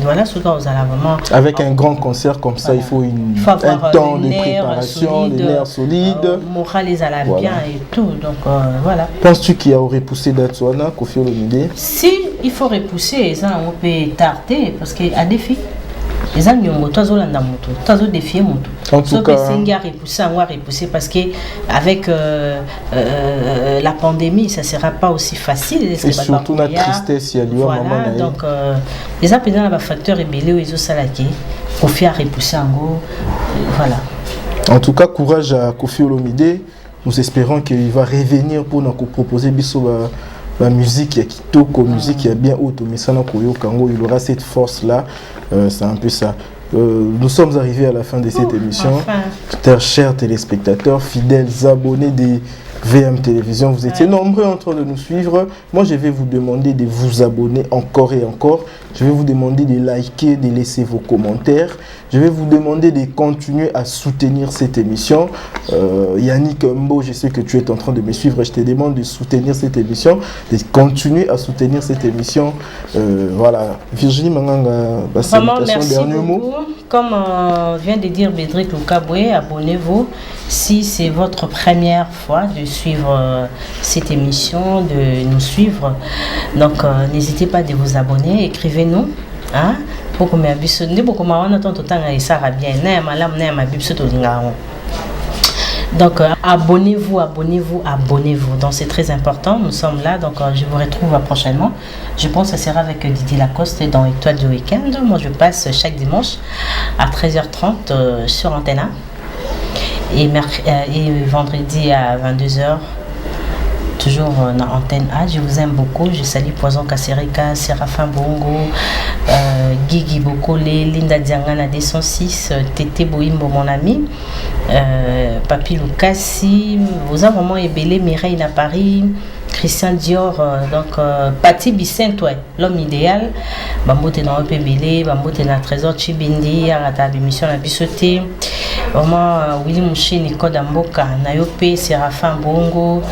[SPEAKER 1] Voilà, ce qu'on a vraiment.
[SPEAKER 2] Avec un grand concert comme ça, il faut un temps de préparation, des nerfs solides.
[SPEAKER 1] Morale, les ala bien et tout. Donc, voilà.
[SPEAKER 2] Penses-tu qu'il y aurait poussé d'Atswana, Koffi Olomide?
[SPEAKER 1] Si il faut repousser, ça on peut tarder, parce que à défi. Les gens ont défié mon tout.
[SPEAKER 2] En tout cas,
[SPEAKER 1] on va repousser parce que avec la pandémie, ça ne sera pas aussi facile.
[SPEAKER 2] Et surtout la tristesse, il y a
[SPEAKER 1] voilà, donc les gens ont un facteur ébélé où ils ont salaki. Koffi a repoussé en gros. Voilà.
[SPEAKER 2] En tout cas, courage à Koffi Olomide. Nous espérons qu'il va revenir pour nous proposer la musique qui est kitoko, musique qui est bien haute, mais ça il aura cette force là, c'est un peu ça. Nous sommes arrivés à la fin de cette émission. Enfin. Chers téléspectateurs, fidèles abonnés des VM Télévision, vous étiez nombreux en train de nous suivre. Moi, je vais vous demander de vous abonner encore et encore. Je vais vous demander de liker, de laisser vos commentaires. Je vais vous demander de continuer à soutenir cette émission. Yannick Mbo, je sais que tu es en train de me suivre. Je te demande de soutenir cette émission, de continuer à soutenir cette émission. Voilà. Virginie Manganga,
[SPEAKER 1] vraiment, merci beaucoup. Comme vient de dire Bédrick Loukaboué, abonnez-vous si c'est votre première fois de suivre cette émission, de nous suivre. Donc, n'hésitez pas de vous abonner, écrivez-nous. Hein? Donc, abonnez-vous, abonnez-vous, abonnez-vous. Donc, c'est très important. Nous sommes là. Donc, je vous retrouve prochainement. Je pense que ce sera avec Didier Lacoste dans Étoile du Week-end. Moi, je passe chaque dimanche à 13h30 sur Antenne et vendredi à 22h. Toujours dans Antenne A, je vous aime beaucoup. Je salue Poison Kasserika, Séraphin Bongo, Guigui Bokole, Linda Diangana 206, Tété Boimbo, mon ami, Papi Lukasi, vous avez vraiment ébélé Mireille à Paris, Christian Dior, donc Pati Bicent, ouais, l'homme idéal, Bambote dans Epébélé, Bambote dans Trésor Chibindi, Arata Bimission la Bissoté, vraiment Willy Mouché, Nicole Damboka, Nayope, Séraphin Bongo,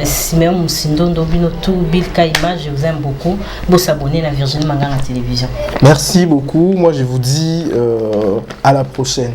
[SPEAKER 1] Simeon Moussindo, Dobino Tout, Bill Kaima, je vous aime beaucoup. Vous s'abonner à Virginie Manganga Télévision.
[SPEAKER 2] Merci beaucoup. Moi, je vous dis à la prochaine.